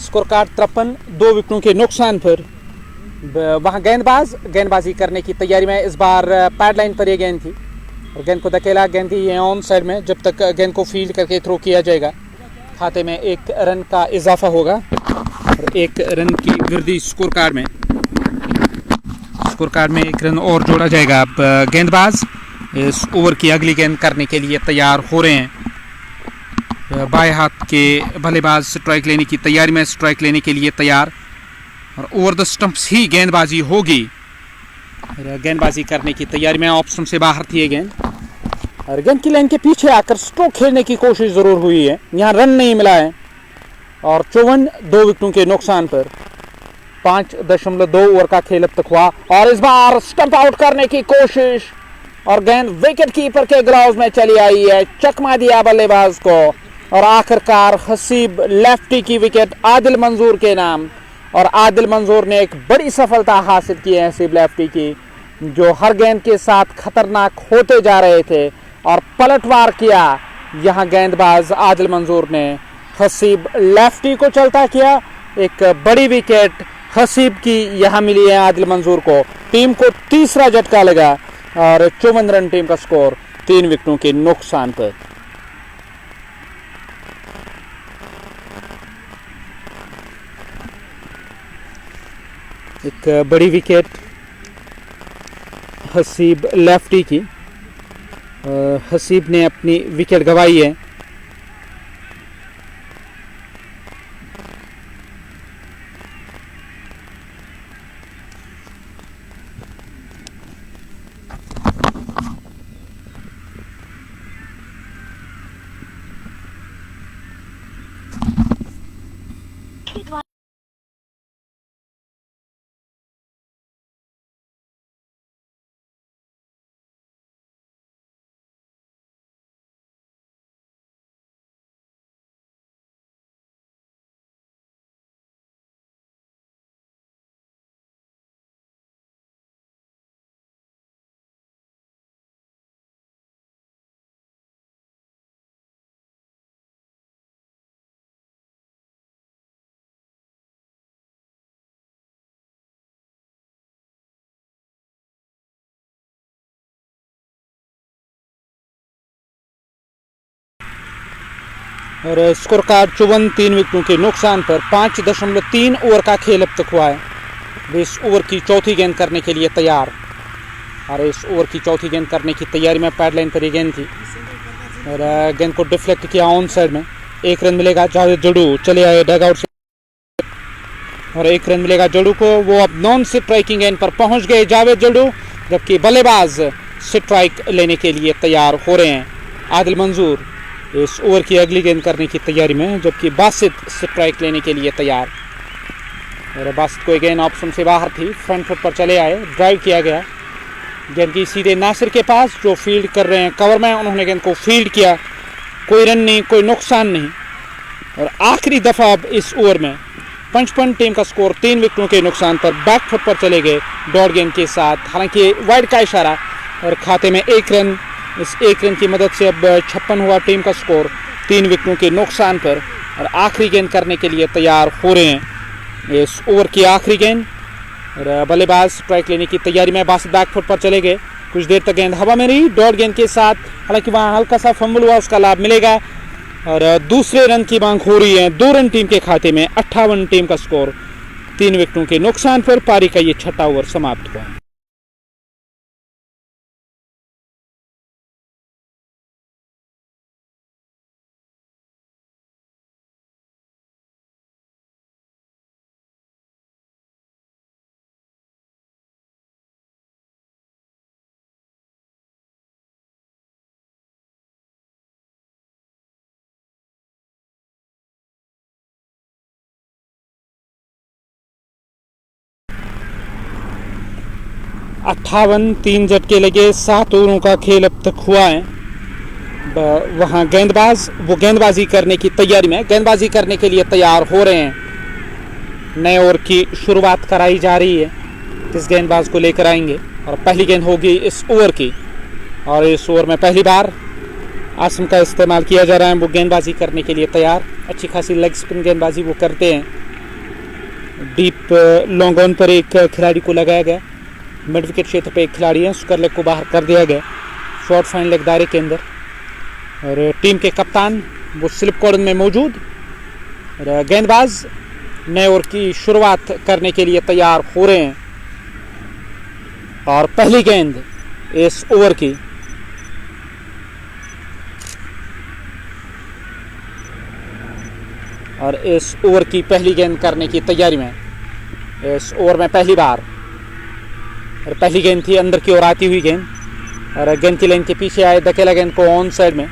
स्कोर कार्ड 53, 2 विकेटों के नुकसान पर। वहाँ गेंदबाजी करने की तैयारी में इस बार पैड लाइन पर यह गेंद थी और गेंद को धकेला। गेंद थी ये ऑन साइड में, जब तक गेंद को फील्ड करके थ्रो किया जाएगा खाते में 1 रन का इजाफा होगा और 1 रन की वृद्धि स्कोर कार्ड में 1 रन और जोड़ा जाएगा। अब गेंदबाज इस ओवर की अगली गेंद करने के लिए तैयार हो रहे हैं। बाएं हाथ के बल्लेबाज स्ट्राइक लेने की तैयारी में, स्ट्राइक लेने के लिए तैयार और ओवर द स्टंप्स ही गेंदबाजी होगी। गेंदबाजी करने की तैयारी में ऑप्शन से बाहर थी ये गेंद और गेंद की लाइन के पीछे आकर स्ट्रोक खेलने की कोशिश जरूर हुई है, यहाँ रन नहीं मिला है और 54, 2 विकेटों के नुकसान पर 5.2 ओवर का खेल अब तक हुआ और इस बार स्टंप आउट करने की कोशिश और गेंद विकेट कीपर के ग्लव्स में चली आई है, चकमा दिया बल्लेबाज को और आखिरकार हसीब लेफ्टी की विकेट आदिल मंजूर के नाम। और आदिल मंजूर ने एक बड़ी सफलता हासिल की है हसीब लेफ्टी की, जो हर गेंद के साथ खतरनाक होते जा रहे थे और पलटवार किया। यहाँ गेंदबाज आदिल मंजूर ने हसीब लेफ्टी को चलता किया। एक बड़ी विकेट हसीब की यहाँ मिली है आदिल मंजूर को। टीम को तीसरा झटका लगा और 54 रन टीम का स्कोर 3 विकेटों के नुकसान पर। एक बड़ी विकेट हसीब लेफ्टी की, हसीब ने अपनी विकेट गंवाई है। और स्कोर कार्ड 54, 3 विकेटों के नुकसान पर 5.3 ओवर का खेल अब तक हुआ है। इस ओवर की चौथी गेंद करने के लिए तैयार और इस ओवर की चौथी गेंद करने की तैयारी में पैड लाइन पर ये गेंद थी और गेंद को डिफ्लेक्ट किया ऑन साइड में। 1 रन मिलेगा। जावेद जडू चले आए डग आउट से और 1 रन मिलेगा जडू को। वो अब नॉन स्ट्राइकिंग गेंद पर पहुंच गए जावेद जडू, जबकि बल्लेबाज स्ट्राइक लेने के लिए तैयार हो रहे हैं। आदिल मंजूर इस ओवर की अगली गेंद करने की तैयारी में, जबकि बासित स्ट्राइक लेने के लिए तैयार और बासित को गेंद ऑप्शन से बाहर थी, फ्रंट फुट पर चले आए, ड्राइव किया गया। गेंद की सीधे नासिर के पास जो फील्ड कर रहे हैं कवर में, उन्होंने गेंद को फील्ड किया। कोई रन नहीं, कोई नुकसान नहीं और आखिरी दफा अब इस ओवर में 55 टीम का स्कोर 3 विकेटों के नुकसान पर बैक फुट पर चले गए डॉट गेंद के साथ। हालांकि वाइड का इशारा और खाते में 1 रन। इस 1 रन की मदद से अब 56 हुआ टीम का स्कोर 3 विकेटों के नुकसान पर और आखिरी गेंद करने के लिए तैयार हो रहे हैं। इस ओवर की आखिरी गेंद और बल्लेबाज स्ट्राइक लेने की तैयारी में बासित बैक फुट पर चले गए। कुछ देर तक गेंद हवा में रही डॉट गेंद के साथ, हालांकि वहाँ हल्का सा फंबल हुआ, उसका लाभ मिलेगा और दूसरे रन की मांग हो रही है। 2 रन टीम के खाते में। 58 टीम का स्कोर 3 विकेटों के नुकसान पर। पारी का ये 6वां ओवर समाप्त हुआ। 58 3 झटके लगे, 7 ओवरों का खेल अब तक हुआ है। वहाँ गेंदबाज वो गेंदबाजी करने की तैयारी में, गेंदबाजी करने के लिए तैयार हो रहे हैं। नए ओवर की शुरुआत कराई जा रही है, किस गेंदबाज को लेकर आएंगे और पहली गेंद होगी इस ओवर की। और इस ओवर में पहली बार आसम का इस्तेमाल किया जा रहा है, वो गेंदबाजी करने के लिए तैयार। अच्छी खासी लेग स्पिन गेंदबाजी वो करते हैं। डीप लॉन्ग ऑन पर एक खिलाड़ी को लगाया गया, मिड विकेट क्षेत्र पे एक खिलाड़ी है, स्क्वायर लेग को बाहर कर दिया गया, शॉर्ट फाइन लेग दायरे के अंदर। और टीम के कप्तान वो स्लिप कॉर्डन में मौजूद। और गेंदबाज नए ओवर की शुरुआत करने के लिए तैयार हो रहे हैं। और पहली गेंद इस ओवर की। और इस ओवर की पहली गेंद करने की तैयारी में, इस ओवर में पहली बार। और पहली गेंद थी अंदर की ओर आती हुई गेंद, और गेंद की लाइन के पीछे आए, धकेला गेंद को ऑन साइड में।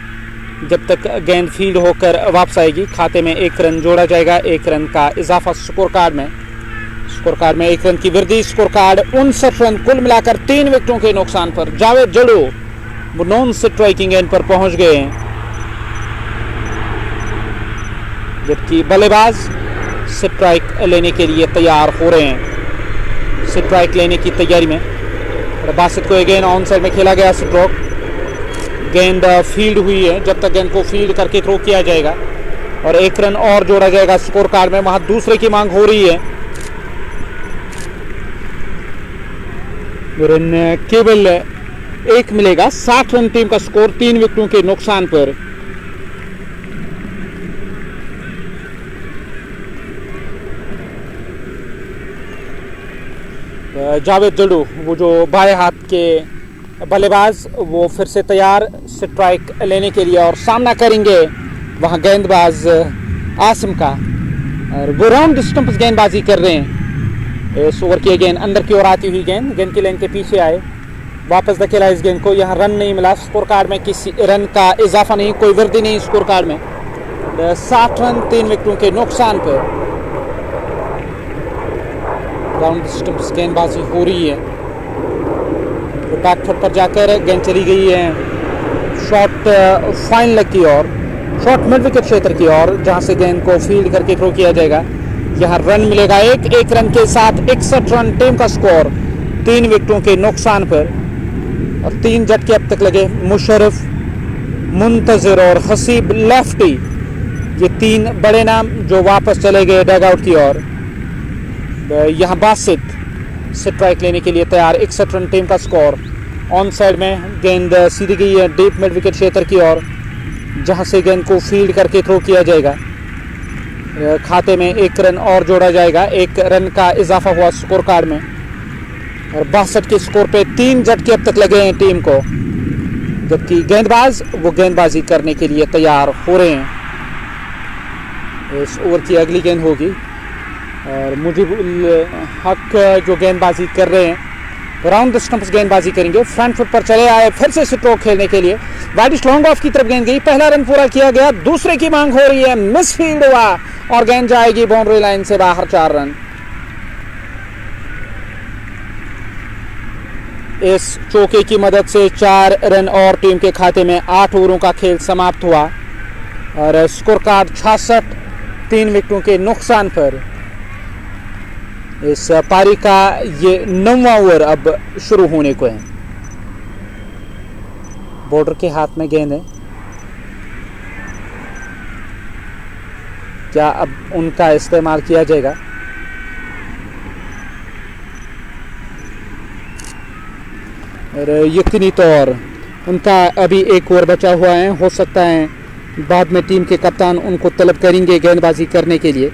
जब तक गेंद फील्ड होकर वापस आएगी, खाते में 1 रन जोड़ा जाएगा, 1 रन का इजाफा स्कोर कार्ड में। स्कोर कार्ड में 1 रन की वृद्धि। स्कोर कार्ड 59 रन, कुल मिलाकर 3 विकेटों के नुकसान पर जावेद जड़ो वो नॉन स्ट्राइकिंग एंड पर पहुंच गए हैं, जबकि बल्लेबाज स्ट्राइक लेने के लिए तैयार हो रहे हैं। स्ट्राइक लेने की तैयारी में बासित को अगेन ऑन साइड में खेला गया स्ट्रोक। गेंद फील्ड हुई है, जब तक गेंद को फील्ड करके थ्रो किया जाएगा और 1 रन और जोड़ा जाएगा स्कोर कार्ड में। वहां दूसरे की मांग हो रही है। रन केवल 1 मिलेगा। 60 रन टीम का स्कोर, 3 विकेटों के नुकसान पर। जावेद जड़ू वो जो बाएं हाथ के बल्लेबाज वो फिर से तैयार स्ट्राइक लेने के लिए और सामना करेंगे वहां गेंदबाज आसिम का। और वो राउंड स्टंप गेंदबाजी कर रहे हैं। इस ओवर की गेंद अंदर की ओर आती हुई गेंद, गेंद की लाइन के पीछे आए, वापस धकेला इस गेंद को। यहाँ रन नहीं मिला, स्कोर कार्ड में किसी रन का इजाफा नहीं, कोई वृद्धि नहीं स्कोर कार्ड में। 60 रन 3 विकेटों के नुकसान पर राउंड स्टंप्स गेंदबाजी हो रही है। तो बैकफुट पर जाकर गेंद चली गई है शॉर्ट फाइन लेग की ओर, शॉर्ट मिड विकेट क्षेत्र की ओर, जहां से गेंद को फील्ड करके थ्रो किया जाएगा। यहां रन मिलेगा 1 रन के साथ 61 रन टीम का स्कोर, 3 विकेटों के नुकसान पर। और 3 झटके अब तक लगे। मुशर्रफ, मुंतजिर और हसीब लेफ्टी, ये 3 बड़े नाम जो वापस चले गए डगआउट की ओर। यहाँ बासित स्ट्राइक लेने के लिए तैयार। 61 रन टीम का स्कोर। ऑन साइड में गेंद सीधी गई है डीप मिड विकेट क्षेत्र की ओर, जहां से गेंद को फील्ड करके थ्रो किया जाएगा। खाते में 1 रन और जोड़ा जाएगा, 1 रन का इजाफा हुआ स्कोर कार्ड में। और 62 के स्कोर पे 3 झटके अब तक लगे हैं टीम को, जबकि गेंदबाज वो गेंदबाजी करने के लिए तैयार हो रहे हैं। इस ओवर की अगली गेंद होगी और मुजीबुल हक जो गेंदबाजी कर रहे हैं राउंड स्टंप्स गेंदबाजी करेंगे। फ्रंट फुट पर चले आए, फिर से स्ट्रोक खेलने के लिए। वाइड लॉन्ग ऑफ की तरफ गेंद गई, पहला रन पूरा किया गया, दूसरे की मांग हो रही है, मिस फील्ड हुआ और गेंद जाएगी बाउंड्री लाइन से बाहर। 4 रन। इस चौके की मदद से 4 रन और टीम के खाते में 8 ओवरों का खेल समाप्त हुआ और स्कोर कार्ड 66, 3 विकेटों के नुकसान पर। इस पारी का ये 9वां ओवर अब शुरू होने को है। बॉर्डर के हाथ में गेंद है, क्या अब उनका इस्तेमाल किया जाएगा? और यकीनी तौर उनका अभी 1 ओवर बचा हुआ है। हो सकता है बाद में टीम के कप्तान उनको तलब करेंगे गेंदबाजी करने के लिए।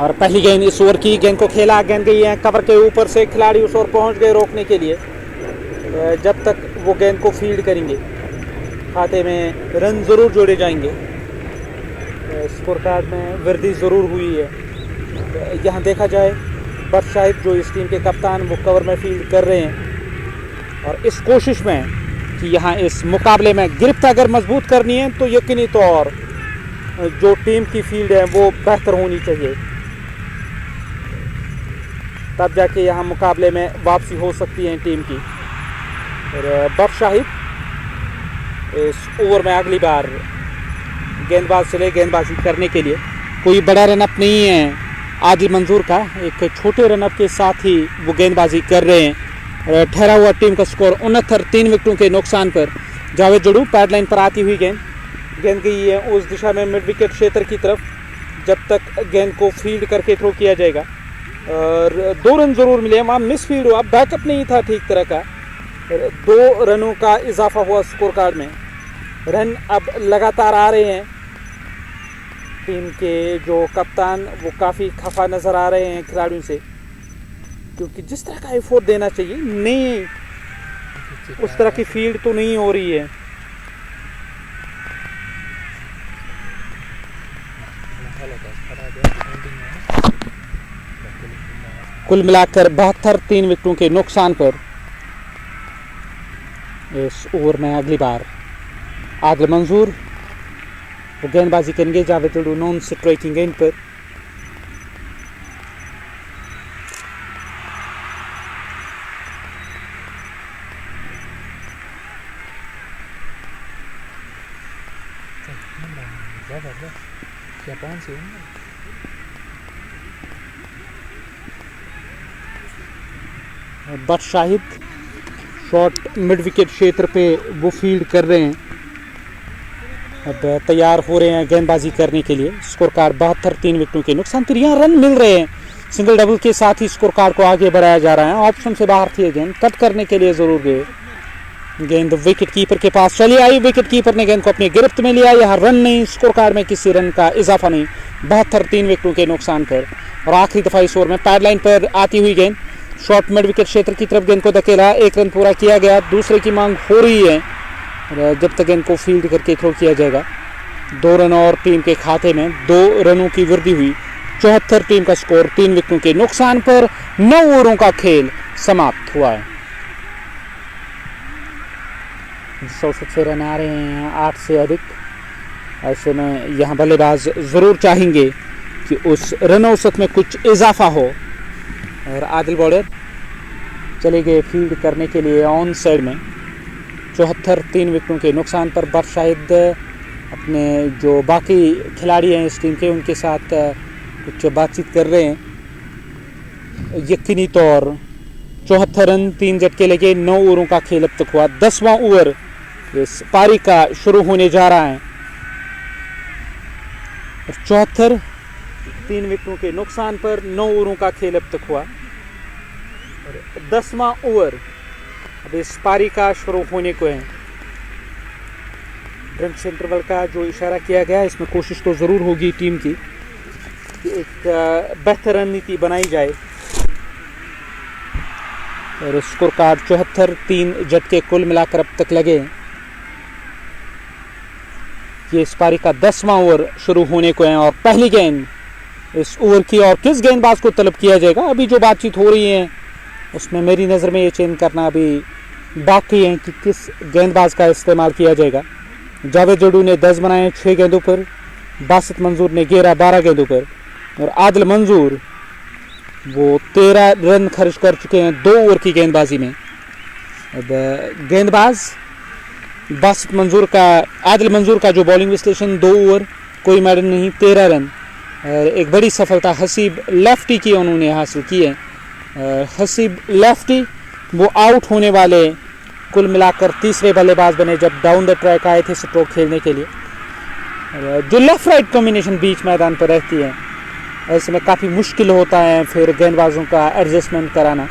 और पहली गेंद इस ओवर की, गेंद को खेला, गेंद गई है कवर के ऊपर से, खिलाड़ी उस ओर पहुंच गए रोकने के लिए। जब तक वो गेंद को फील्ड करेंगे खाते में रन जरूर जोड़े जाएंगे। स्कोर कार्ड में वृद्धि ज़रूर हुई है। यहाँ देखा जाए बट शाहिद जो इस टीम के कप्तान वो कवर में फील्ड कर रहे हैं और इस कोशिश में कि यहाँ इस मुकाबले में गिरफ्त अगर मजबूत करनी है तो यकीनी तौर जो टीम की फील्ड है वो बेहतर होनी चाहिए, तब जाके यहाँ मुकाबले में वापसी हो सकती है टीम की। और बट शाहिद इस ओवर में अगली बार गेंदबाज चले गेंदबाजी करने के लिए। कोई बड़ा रनअप नहीं है आदिल मंजूर का, एक छोटे रनअप के साथ ही वो गेंदबाजी कर रहे हैं। ठहरा हुआ टीम का स्कोर 69, 3 विकेटों के नुकसान पर। जावेद जड़ू पैड लाइन पर आती हुई गेंद गई है उस दिशा में मिड विकेट क्षेत्र की तरफ, जब तक गेंद को फील्ड करके थ्रो किया जाएगा। और 2 रन ज़रूर मिले, वहाँ मिस फील्ड हुआ, बैकअप नहीं था ठीक तरह का। 2 रनों का इजाफा हुआ स्कोर कार्ड में। रन अब लगातार आ रहे हैं। टीम के जो कप्तान वो काफ़ी खफा नज़र आ रहे हैं खिलाड़ियों से, क्योंकि जिस तरह का एफोर्ट देना चाहिए नहीं, उस तरह की फील्ड तो नहीं हो रही है। कुल मिलाकर 72, 3 विकेटों के नुकसान पर इस ओवर में अगली बार आदिल मंजूर वो गेंदबाजी करेंगे। जावेद जड़ू नॉन स्ट्राइकिंग गेंद पर। But Shahid shot mid wicket क्षेत्र पे वो फील्ड कर रहे हैं, अब तैयार हो रहे हैं गेंदबाजी करने के लिए। स्कोर कार्ड 72, 3 विकेटों के नुकसान पर। यहाँ रन मिल रहे हैं, सिंगल डबल के साथ ही स्कोर कार्ड को आगे बढ़ाया जा रहा है। ऑप्शन से बाहर थी गेंद, कट करने के लिए जरूर गए। गेंद विकेट कीपर के पास चली आई, विकेट कीपर ने गेंद को अपनी गिरफ्त में लिया। यहाँ रन नहीं, स्कोर कार्ड में किसी रन का इजाफा नहीं। 72, 3 विकेटों के नुकसान पर। और आखिरी दफा इस ओवर में पैड लाइन पर आती हुई गेंद शॉर्ट मिड विकेट क्षेत्र की तरफ गेंद को धकेला। 1 रन पूरा किया गया, दूसरे की मांग हो रही है जब तक गेंद को फील्ड करके थ्रो किया जाएगा। 2 रन और टीम के खाते में 2 रनों की वृद्धि हुई। 74 टीम का स्कोर 3 विकेटों के नुकसान पर। 9 ओवरों का खेल समाप्त हुआ है। 100 रन आ रहे हैं, 8 से अधिक। ऐसे में यहाँ बल्लेबाज ज़रूर चाहेंगे कि उस रन औसत में कुछ इजाफा हो। और आदिल बॉलर चले गए फील्ड करने के लिए ऑन साइड में। 74, 3 विकेटों के नुकसान पर। बट शाहिद अपने जो बाकी खिलाड़ी हैं इस टीम के उनके साथ कुछ बातचीत कर रहे हैं। यकीनी तौर 74 रन, 3 झटके लगे। 9 ओवरों का खेल अब तक हुआ। 10वां ओवर इस पारी का शुरू होने जा रहा है। 74, 3 विकेटों के नुकसान पर 9 ओवरों का खेल अब तक हुआ। 10वां ओवर अब इस पारी का शुरू होने को है। ड्रिंक्स इंटरवल का जो इशारा किया गया है, इसमें कोशिश तो ज़रूर होगी टीम की कि एक बेहतर रणनीति बनाई जाए। और स्कोर कार्ड 74, 3 झटके कुल मिलाकर अब तक लगे। ये इस पारी का 10वां ओवर शुरू होने को है और पहली गेंद इस ओवर की। और किस गेंदबाज को तलब किया जाएगा, अभी जो बातचीत हो रही है उसमें मेरी नज़र में ये चेंज करना अभी बाकी है कि किस गेंदबाज का इस्तेमाल किया जाएगा। जावेद जड़ू ने 10 बनाए 6 गेंदों पर। बासित मंजूर ने 12 गेंदों पर। और आदिल मंजूर वो 13 रन खर्च कर चुके हैं 2 ओवर की गेंदबाजी में। अब गेंदबाज बासित मंजूर का, आदिल मंजूर का जो बॉलिंग विश्लेषण 2 ओवर कोई मैडल नहीं, 13 रन। एक बड़ी सफलता हसीब लेफ्टी की उन्होंने हासिल की है। हसीब लेफ्टी वो आउट होने वाले कुल मिलाकर तीसरे बल्लेबाज बने जब डाउन द ट्रैक आए थे स्ट्रोक खेलने के लिए। जो लेफ्ट राइट कॉम्बिनेशन बीच मैदान पर रहती है, ऐसे में काफ़ी मुश्किल होता है फिर गेंदबाजों का एडजस्टमेंट कराना।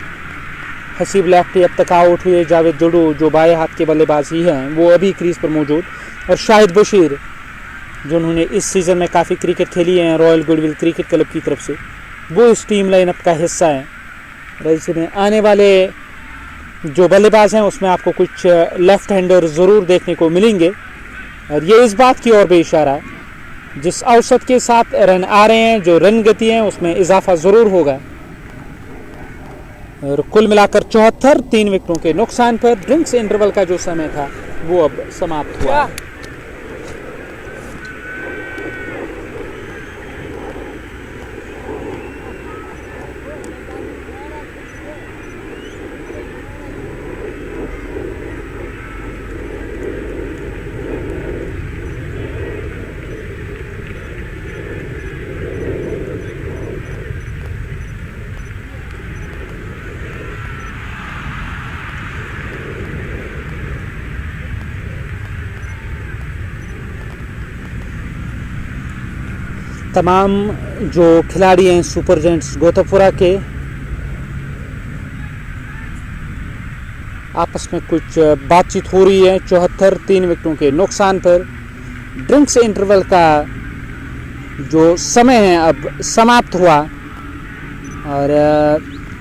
हसीब लेफ्टी अब तक आउट हुए। जावेद जड़ू जो बाएं हाथ के बल्लेबाज ही हैं वो अभी क्रीज पर मौजूद। और शाहिद बशीर जिन्होंने इस सीज़न में काफ़ी क्रिकेट खेली है रॉयल गुडविल क्रिकेट क्लब की तरफ से, वो इस टीम लाइनअप का हिस्सा है। ऐसे में आने वाले जो बल्लेबाज हैं उसमें आपको कुछ लेफ्ट हैंडर ज़रूर देखने को मिलेंगे। और ये इस बात की ओर भी इशारा जिस औसत के साथ रन आ रहे हैं, जो रन गति है उसमें इजाफा ज़रूर होगा। और कुल मिलाकर 74, 3 विकेटों के नुकसान पर ड्रिंक्स इंटरवल का जो समय था वो अब समाप्त हुआ। तमाम जो खिलाड़ी हैं सुपर जायंट्स गोतापुरा के आपस में कुछ बातचीत हो रही है। 74, 3 विकेटों के नुकसान पर ड्रिंक्स इंटरवल का जो समय है अब समाप्त हुआ और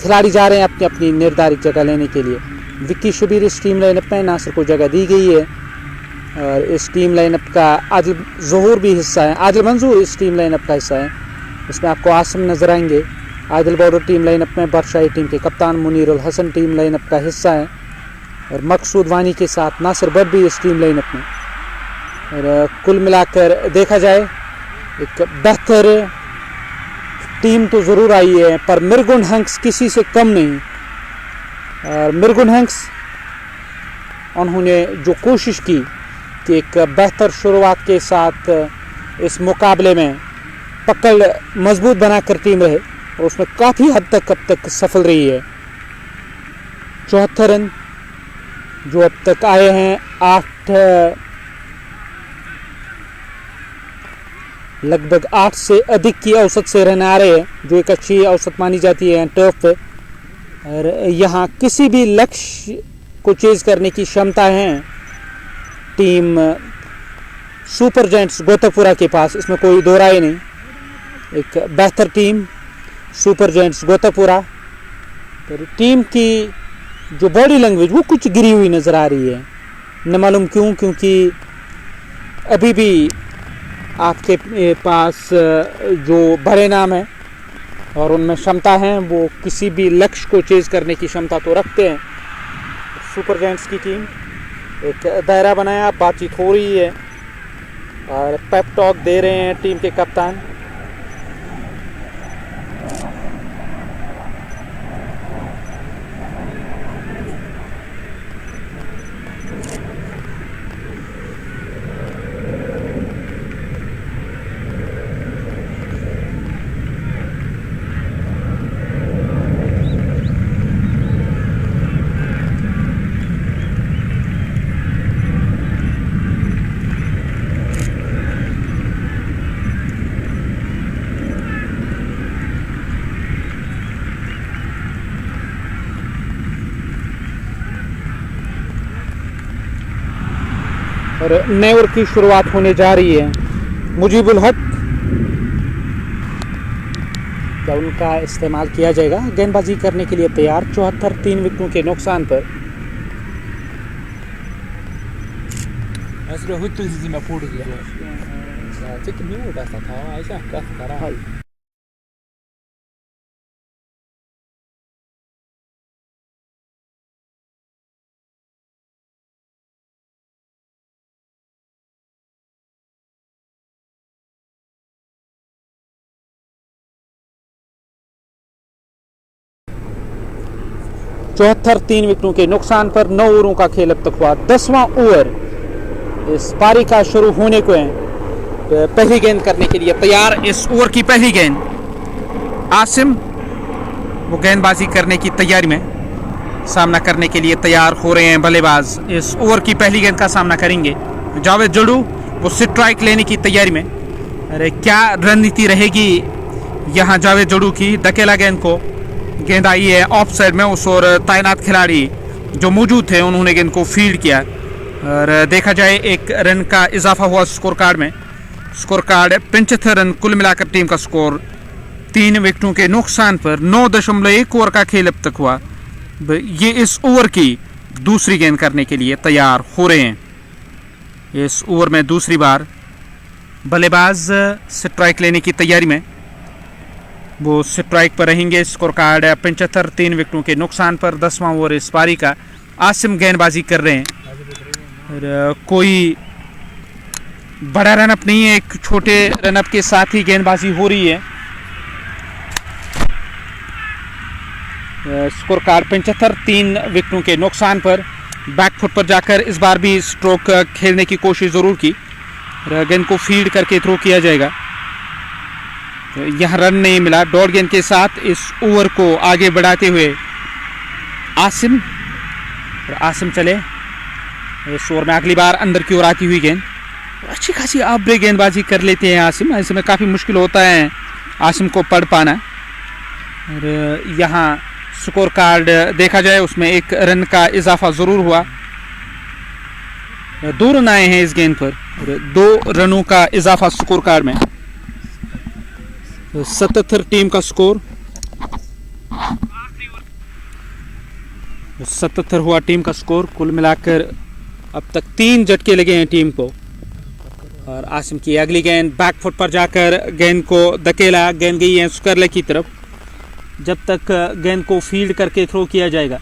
खिलाड़ी जा रहे हैं अपनी अपनी निर्धारित जगह लेने के लिए। विक्की शबीर इस टीम लाइनअप में, नासिर को जगह दी गई है और इस टीम लाइनअप का आदिल ज़हूर भी हिस्सा है, आदिल मंजूर इस टीम लाइनअप का हिस्सा है। इसमें आपको आसिम नज़र आएंगे। आदिल बॉर्डर टीम लाइनअप में, बादशाही टीम के कप्तान मुनीर उल हसन टीम लाइनअप का हिस्सा है और मकसूद वानी के साथ नासिर बट भी इस टीम लाइनअप में। और कुल मिलाकर देखा जाए एक बेहतर टीम तो ज़रूर आई है, पर मिरगुन हंक्स किसी से कम नहीं। और मिरगुन हंक्स उन्होंने जो कोशिश की कि एक बेहतर शुरुआत के साथ इस मुकाबले में पकड़ मजबूत बनाकर टीम रहे और उसमें काफ़ी हद तक अब तक सफल रही है। 74 रन जो अब तक आए हैं, 8 से अधिक की औसत से रन आ रहे हैं, जो एक अच्छी औसत मानी जाती है टर्फ पे। और यहाँ किसी भी लक्ष्य को चेज करने की क्षमता है टीम सुपर जायंट्स गोतापुरा के पास, इसमें कोई दो राय नहीं। एक बेहतर टीम सुपर जायंट्स गोतापुरा। तो टीम की जो बॉडी लैंग्वेज वो कुछ गिरी हुई नज़र आ रही है, न मालूम क्यों, क्योंकि अभी भी आपके पास जो बड़े नाम हैं और उनमें क्षमता है, वो किसी भी लक्ष्य को चेज करने की क्षमता तो रखते हैं। सुपर जायंट्स की टीम एक दायरा बनाया, बातचीत हो रही है और पेप टॉक दे रहे हैं टीम के कप्तान। और नए ओवर की शुरुआत होने जा रही है। मुजीबुल हक क्या उनका इस्तेमाल किया जाएगा, गेंदबाजी करने के लिए तैयार। 74, 3 विकेटों के नुकसान पर। चौहत्तर 3 विकेटों के नुकसान पर 9 ओवरों का खेल अब तक हुआ। 10वां ओवर इस पारी का शुरू होने को है। तो पहली गेंद करने के लिए तैयार। इस ओवर की पहली गेंद आसिम, वो गेंदबाजी करने की तैयारी में, सामना करने के लिए तैयार हो रहे हैं बल्लेबाज। इस ओवर की पहली गेंद का सामना करेंगे जावेद जड़ू, वो स्ट्राइक लेने की तैयारी में। अरे क्या रणनीति रहेगी यहाँ जावेद जड़ू की। धकेला गेंद को, गेंद आई है ऑफ साइड में। उस और तैनात खिलाड़ी जो मौजूद थे उन्होंने गेंद को फील्ड किया और देखा जाए 1 रन का इजाफा हुआ स्कोर कार्ड में। स्कोर कार्ड 75 रन, कुल मिलाकर टीम का स्कोर 3 विकेटों के नुकसान पर 9.1 ओवर का खेल अब तक हुआ। ये इस ओवर की दूसरी गेंद करने के लिए तैयार हो रहे हैं। इस ओवर में दूसरी बार बल्लेबाज स्ट्राइक लेने की तैयारी में, वो स्ट्राइक पर रहेंगे। स्कोर कार्ड 75, 3 विकेटों के नुकसान पर 10वां ओवर इस पारी का। आसिम गेंदबाजी कर रहे हैं और कोई बड़ा रनअप नहीं है, एक छोटे रनअप के साथ ही गेंदबाजी हो रही है। स्कोर कार्ड 75, 3 विकेटों के नुकसान पर। बैकफुट पर जाकर इस बार भी स्ट्रोक खेलने की कोशिश ज़रूर की, गेंद को फील्ड करके थ्रो किया जाएगा। यहाँ रन नहीं मिला। डॉट गेंद के साथ इस ओवर को आगे बढ़ाते हुए आसिम, और आसिम चले। इस ओवर में अगली बार अंदर की ओर आती हुई गेंद, अच्छी खासी आप ब्रेक गेंदबाजी कर लेते हैं आसिम। ऐसे में काफ़ी मुश्किल होता है आसिम को पढ़ पाना। और यहाँ स्कोर कार्ड देखा जाए उसमें 1 रन का इजाफा ज़रूर हुआ। 2 रन आए हैं इस गेंद पर, 2 रनों का इजाफा स्कोर कार्ड में। 77 टीम का स्कोर, 77 हुआ टीम का स्कोर। कुल मिलाकर अब तक 3 झटके लगे हैं टीम को। और आसिम की अगली गेंद बैकफुट पर जाकर गेंद को धकेला, गेंद गई है स्क्वायर की तरफ। जब तक गेंद को फील्ड करके थ्रो किया जाएगा।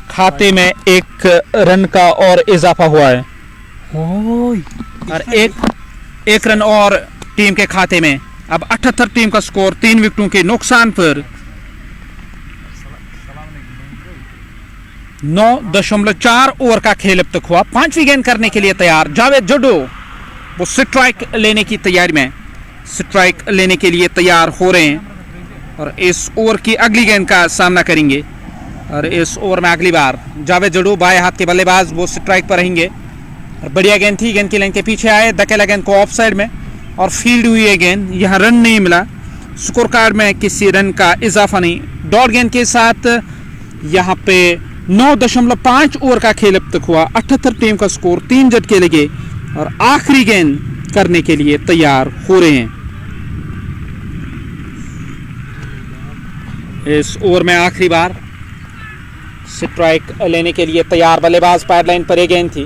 खाते में 1 रन का और इजाफा हुआ है और एक रन और टीम के खाते में। अब 78 टीम का स्कोर, 3 विकेटों के नुकसान पर। 9.4 ओवर का खेल अब तक हुआ। 5वीं गेंद करने के लिए तैयार जावेद जडो, वो स्ट्राइक लेने की तैयारी में, स्ट्राइक लेने के लिए तैयार हो रहे हैं और इस ओवर की अगली गेंद का सामना करेंगे। और इस ओवर में अगली बार जावेद जडो, बाएं हाथ के बल्लेबाज, वो स्ट्राइक पर रहेंगे। और बढ़िया गेंद थी, गेंद की लाइन के पीछे आए, धकेला गेंद को ऑफ साइड में और फील्ड हुई है गेंद। यहाँ रन नहीं मिला। स्कोर कार्ड में किसी रन का इजाफा नहीं। डॉट गेंद के साथ यहाँ पे 9.5 ओवर का खेल अब तक हुआ। 78 टीम का स्कोर, 3 झटके लगे और आखिरी गेंद करने के लिए तैयार हो रहे हैं। इस ओवर में आखिरी बार स्ट्राइक लेने के लिए तैयार बल्लेबाज। पैड लाइन पर एक गेंद थी,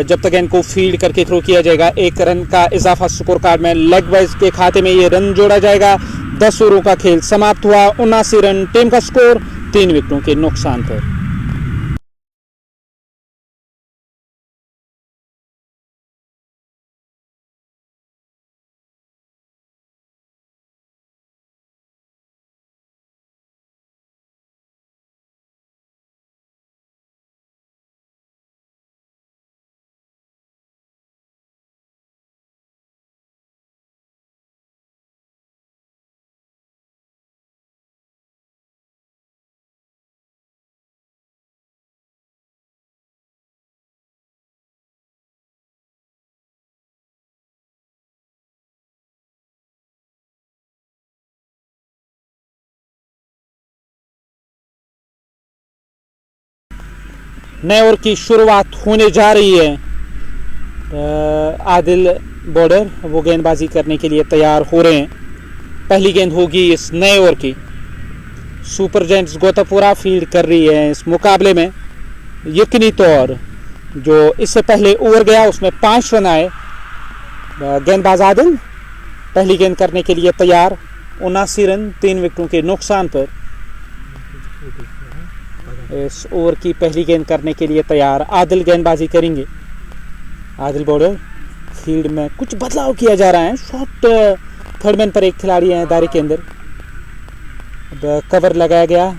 जब तक गेंद को फील्ड करके थ्रो किया जाएगा। 1 रन का इजाफा स्कोर कार्ड में। लेग वाइज के खाते में ये रन जोड़ा जाएगा। 10 ओवरों का खेल समाप्त हुआ। 79 रन टीम का स्कोर, 3 विकेटों के नुकसान पर। नए ओवर की शुरुआत होने जा रही है। आदिल बॉर्डर, वो गेंदबाजी करने के लिए तैयार हो रहे हैं। पहली गेंद होगी इस नए ओवर की। सुपर जेंट्स गोतापुरा फील्ड कर रही है इस मुकाबले में। यकीनी तौर जो इससे पहले ओवर गया उसमें 5 रन आए। गेंदबाज आदिल पहली गेंद करने के लिए तैयार। 79 रन, 3 विकेटों के नुकसान पर। इस ओवर की पहली गेंद करने के लिए तैयार आदिल गेंदबाजी करेंगे। आदिल बॉर्डर, फील्ड में कुछ बदलाव किया जा रहा है। शॉर्ट थर्ड मैन पर एक खिलाड़ी है दायरे के अंदर। अब कवर लगाया गया।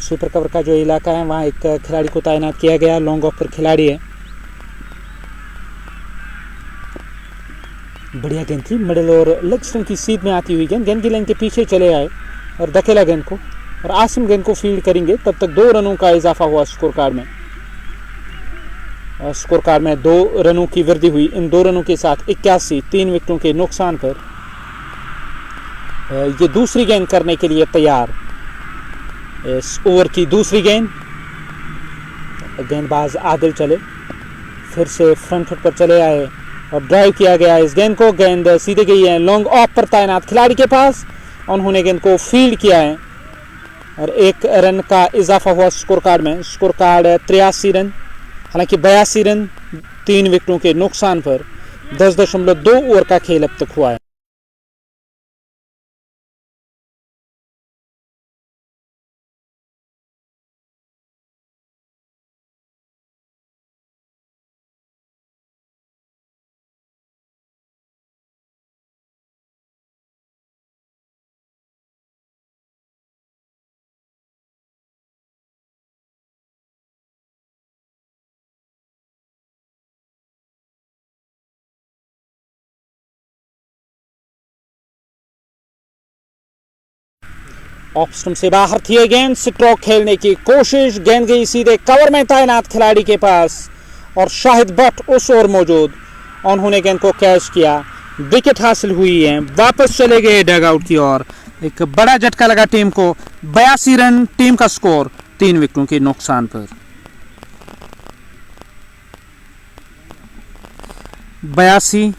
सुपर कवर का जो इलाका है वहाँ एक खिलाड़ी को तैनात किया गया। लॉन्ग ऑफ पर खिलाड़ी है। बढ़िया गेंद थी, मिडल और लेग स्टंप की सीध में आती हुई गेंद। गेंद की लाइन के पीछे चले आए और धकेला गेंद को और आसिम गेंद को फील्ड करेंगे। तब तक 2 रनों का इजाफा हुआ स्कोर कार्ड में। स्कोर कार्ड में 2 रनों की वृद्धि हुई। इन 2 रनों के साथ 81, 3 विकेटों के नुकसान पर। ये दूसरी गेंद करने के लिए तैयार। इस ओवर की दूसरी गेंद। गेंदबाज आदिल चले, फिर से फ्रंट फुट पर चले आए और ड्राइव किया गया इस गेंद को। गेंद सीधे गई है लॉन्ग ऑफ पर तैनात खिलाड़ी के पास। उन्होंने गेंद को फील्ड किया है और 1 रन का इजाफा हुआ स्कोर कार्ड में। स्कोर कार्ड 83 रन, हालांकि 82 रन 3 विकेटों के नुकसान पर। 10.2 ओवर का खेल अब तक हुआ है। ऑफ स्टंप से बाहर थी गेंद, स्ट्रोक खेलने की कोशिश, गेंद गई सीधे कवर में तैनात खिलाड़ी के पास और शाहिद भट्ट उस ओर मौजूद, उन्होंने गेंद को कैच किया, विकेट हासिल हुई है, वापस चले गए डगआउट की ओर। एक बड़ा झटका लगा टीम को, 82 रन टीम का स्कोर 3 विकेटों के नुकसान पर। 82,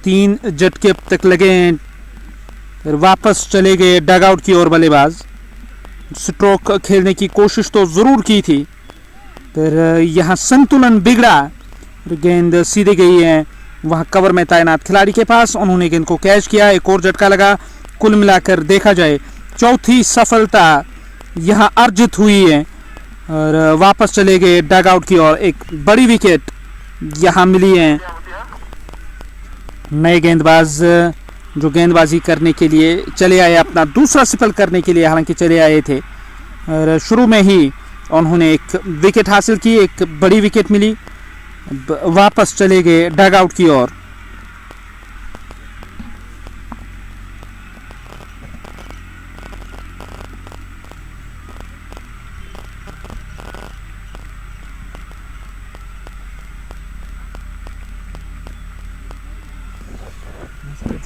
3 झटके अब तक लगे हैं, फिर वापस चले गए डगआउट की ओर बल्लेबाज। स्ट्रोक खेलने की कोशिश तो जरूर की थी, फिर यहाँ संतुलन बिगड़ा, गेंद सीधे गई है वहाँ कवर में तैनात खिलाड़ी के पास, उन्होंने गेंद को कैच किया, एक और झटका लगा। कुल मिलाकर देखा जाए चौथी सफलता यहाँ अर्जित हुई है और वापस चले गए डगआउट की ओर। एक बड़ी विकेट यहाँ मिली है। नए गेंदबाज जो गेंदबाजी करने के लिए चले आए, अपना दूसरा सफल करने के लिए हालांकि चले आए थे, और शुरू में ही उन्होंने एक विकेट हासिल की, एक बड़ी विकेट मिली, वापस चले गए डगआउट की ओर।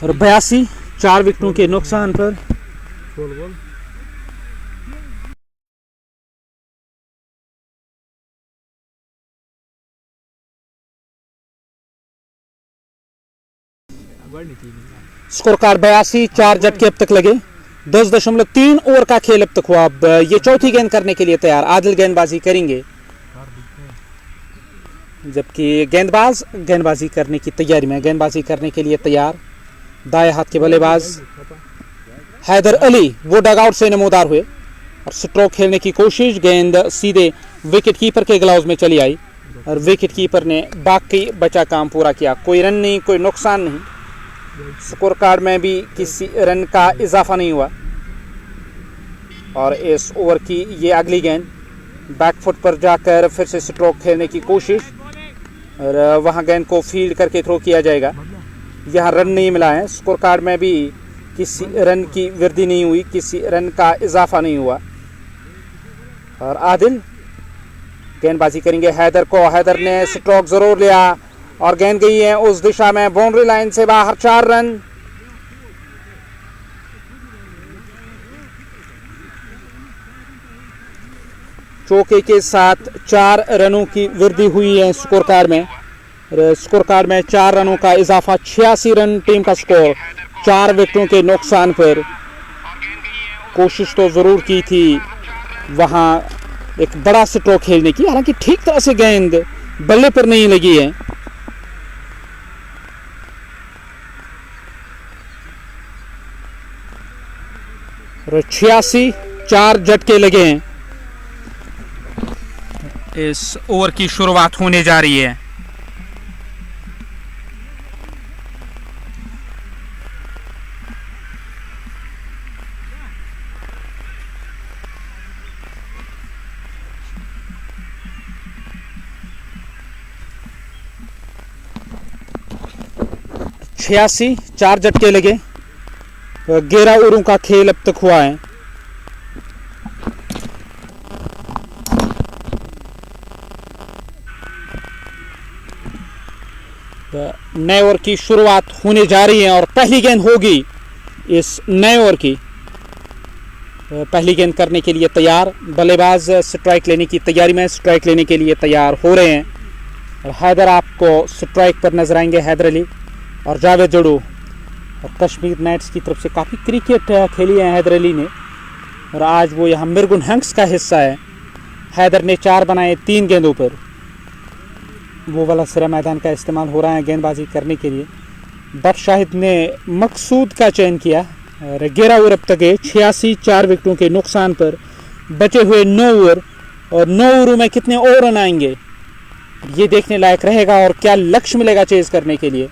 और 82, 4 विकेटों के नुकसान पर। स्कोर कार्ड 82, 4 झटके अब तक लगे, 10.3 ओवर का खेल अब तक हुआ। अब ये चौथी गेंद करने के लिए तैयार, आदिल गेंदबाजी करेंगे, जबकि गेंदबाज गेंदबाजी करने की तैयारी में, गेंदबाजी करने के लिए तैयार दाएं हाथ के बल्लेबाज हैदर अली वो डगआउट से नमूदार हुए और स्ट्रोक खेलने की कोशिश, गेंद सीधे विकेट कीपर के ग्लव्स में चली आई और विकेट कीपर ने बाकी बचा काम पूरा किया। कोई रन नहीं, कोई नुकसान नहीं, स्कोर कार्ड में भी किसी रन का इजाफा नहीं हुआ। और इस ओवर की ये अगली गेंद बैकफुट पर जाकर फिर से स्ट्रोक खेलने की कोशिश और वहां गेंद को फील्ड करके थ्रो किया जाएगा। यहाँ रन नहीं मिला है, स्कोर कार्ड में भी किसी रन की वृद्धि नहीं हुई, किसी रन का इजाफा नहीं हुआ। और आदिल गेंदबाजी करेंगे हैदर को, हैदर ने स्ट्रोक जरूर लिया और गेंद गई है उस दिशा में बाउंड्री लाइन से बाहर, 4 रन। चौके के साथ 4 रनों की वृद्धि हुई है स्कोर कार्ड में। स्कोर कार्ड में 4 रनों का इजाफा, 86 रन टीम का स्कोर 4 विकेटों के नुकसान पर। कोशिश तो जरूर की थी वहां एक बड़ा स्ट्रोक खेलने की, हालांकि ठीक तरह से गेंद बल्ले पर नहीं लगी है। और 86, 4 झटके लगे हैं। इस ओवर की शुरुआत होने जा रही है। छियासी, 4 झटके लगे, 11 ओवरों का खेल अब तक हुआ है। नए ओवर की शुरुआत होने जा रही है और पहली गेंद होगी इस नए ओवर की। पहली गेंद करने के लिए तैयार, बल्लेबाज स्ट्राइक लेने की तैयारी में, स्ट्राइक लेने के लिए तैयार हो रहे हैं। और हैदर आपको स्ट्राइक पर नजर आएंगे, हैदर अली और जावेद जड़ू। और कश्मीर नाइट्स की तरफ से काफ़ी क्रिकेट खेली है हैदर अली ने और आज वो यहाँ मिरगुन हंक्स का हिस्सा है। हैदर ने 4 बनाए 3 गेंदों पर। वो वाला सिरा मैदान का इस्तेमाल हो रहा है गेंदबाजी करने के लिए। बट शाहिद ने मकसूद का चयन किया और 11 ओवर अब तक है, 86 4 विकेटों के नुकसान पर बचे हुए 9 ओवर, और 9 ओवरों में कितने और रन आएंगे ये देखने लायक रहेगा और क्या लक्ष्य मिलेगा चेज करने के लिए।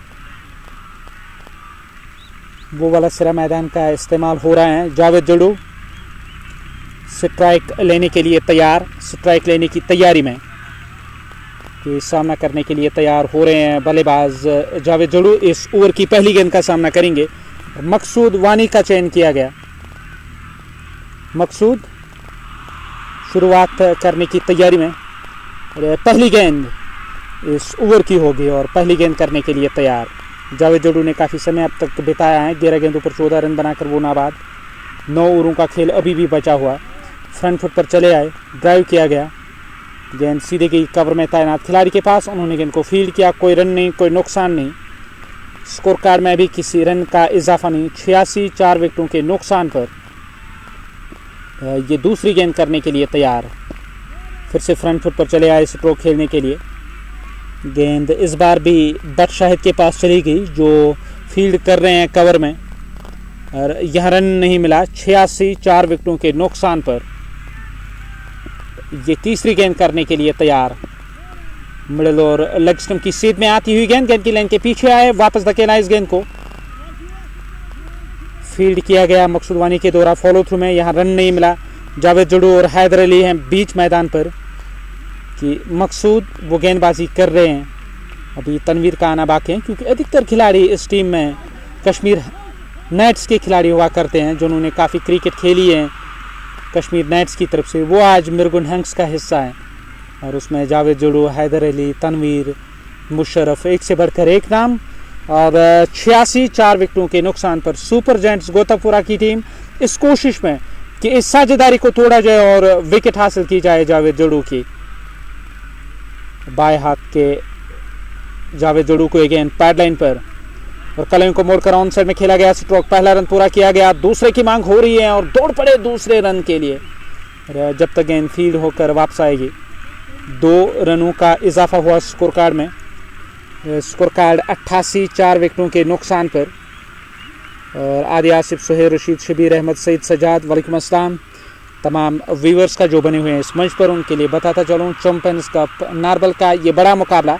वो वाला सिरा मैदान का इस्तेमाल हो रहा है। जावेद जड़ू स्ट्राइक लेने के लिए तैयार, स्ट्राइक लेने की तैयारी में कि सामना करने के लिए तैयार हो रहे हैं बल्लेबाज जावेद जड़ू। इस ओवर की पहली गेंद का सामना करेंगे। मकसूद वानी का चयन किया गया। मकसूद शुरुआत करने की तैयारी में, पहली गेंद इस ओवर की होगी और पहली गेंद करने के लिए तैयार। जावेद जड़ू ने काफ़ी समय अब तक बिताया है, 11 गेंदों पर 14 रन बनाकर वो नाबाद। 9 ओवरों का खेल अभी भी बचा हुआ। फ्रंट फुट पर चले आए, ड्राइव किया गया, गेंद सीधे गई कवर में तैनात खिलाड़ी के पास। उन्होंने गेंद को फील्ड किया, कोई रन नहीं, कोई नुकसान नहीं। स्कोर कार्ड में भी किसी रन का इजाफा नहीं। 86 4 विकेटों के नुकसान पर ये दूसरी गेंद करने के लिए तैयार। फिर से फ्रंट फुट पर चले आए स्ट्रोक खेलने के लिए। गेंद इस बार भी बट शाहिद के पास चली गई जो फील्ड कर रहे हैं कवर में, और यह रन नहीं मिला। 86 4 विकेटों के नुकसान पर ये तीसरी गेंद करने के लिए तैयार। मिडल और लेग स्टंप की सीध में आती हुई गेंद की लाइन के पीछे आए, वापस धकेला इस गेंद को। फील्ड किया गया मकसूद वानी के द्वारा फॉलो थ्रू में, यहाँ रन नहीं मिला। जावेद जड़ू और हैदर अली हैं बीच मैदान पर कि मकसूद वो गेंदबाजी कर रहे हैं। अभी तनवीर का आना बाकी है क्योंकि अधिकतर खिलाड़ी इस टीम में कश्मीर नाइट्स के खिलाड़ी हुआ करते हैं जिन्होंने काफ़ी क्रिकेट खेली है कश्मीर नाइट्स की तरफ से। वो आज मिरगुन हंक्स का हिस्सा है और उसमें जावेद जड़ू, हैदर अली, तनवीर, मुशर्रफ, एक से बढ़कर एक नाम। और 86 4 विकेटों के नुकसान पर सुपर जायंट्स गोतापुरा की टीम इस कोशिश में कि इस साझेदारी को तोड़ा जाए और विकेट हासिल की जाए जावेद जड़ू की। बाएं हाथ के जावेद जड़ू को अगेन पैड लाइन पर और कलियों को मोड़कर ऑन साइड में खेला गया स्ट्रोक। पहला रन पूरा किया गया, दूसरे की मांग हो रही है और दौड़ पड़े दूसरे रन के लिए जब तक गेंद फील्ड होकर वापस आएगी। 2 रनों का इजाफा हुआ स्कोर कार्ड में। स्कोर कार्ड 88 4 विकेटों के नुकसान पर। और आदि आसिफ, सुहेल रशीद, शबीर अहमद, सईद सजाद, वालेकुम अस्सलाम तमाम व्यूवर्स का जो बने हुए हैं इस मंच पर, उनके लिए बताता चलूँ चैंपियंस कप नारबल का ये बड़ा मुकाबला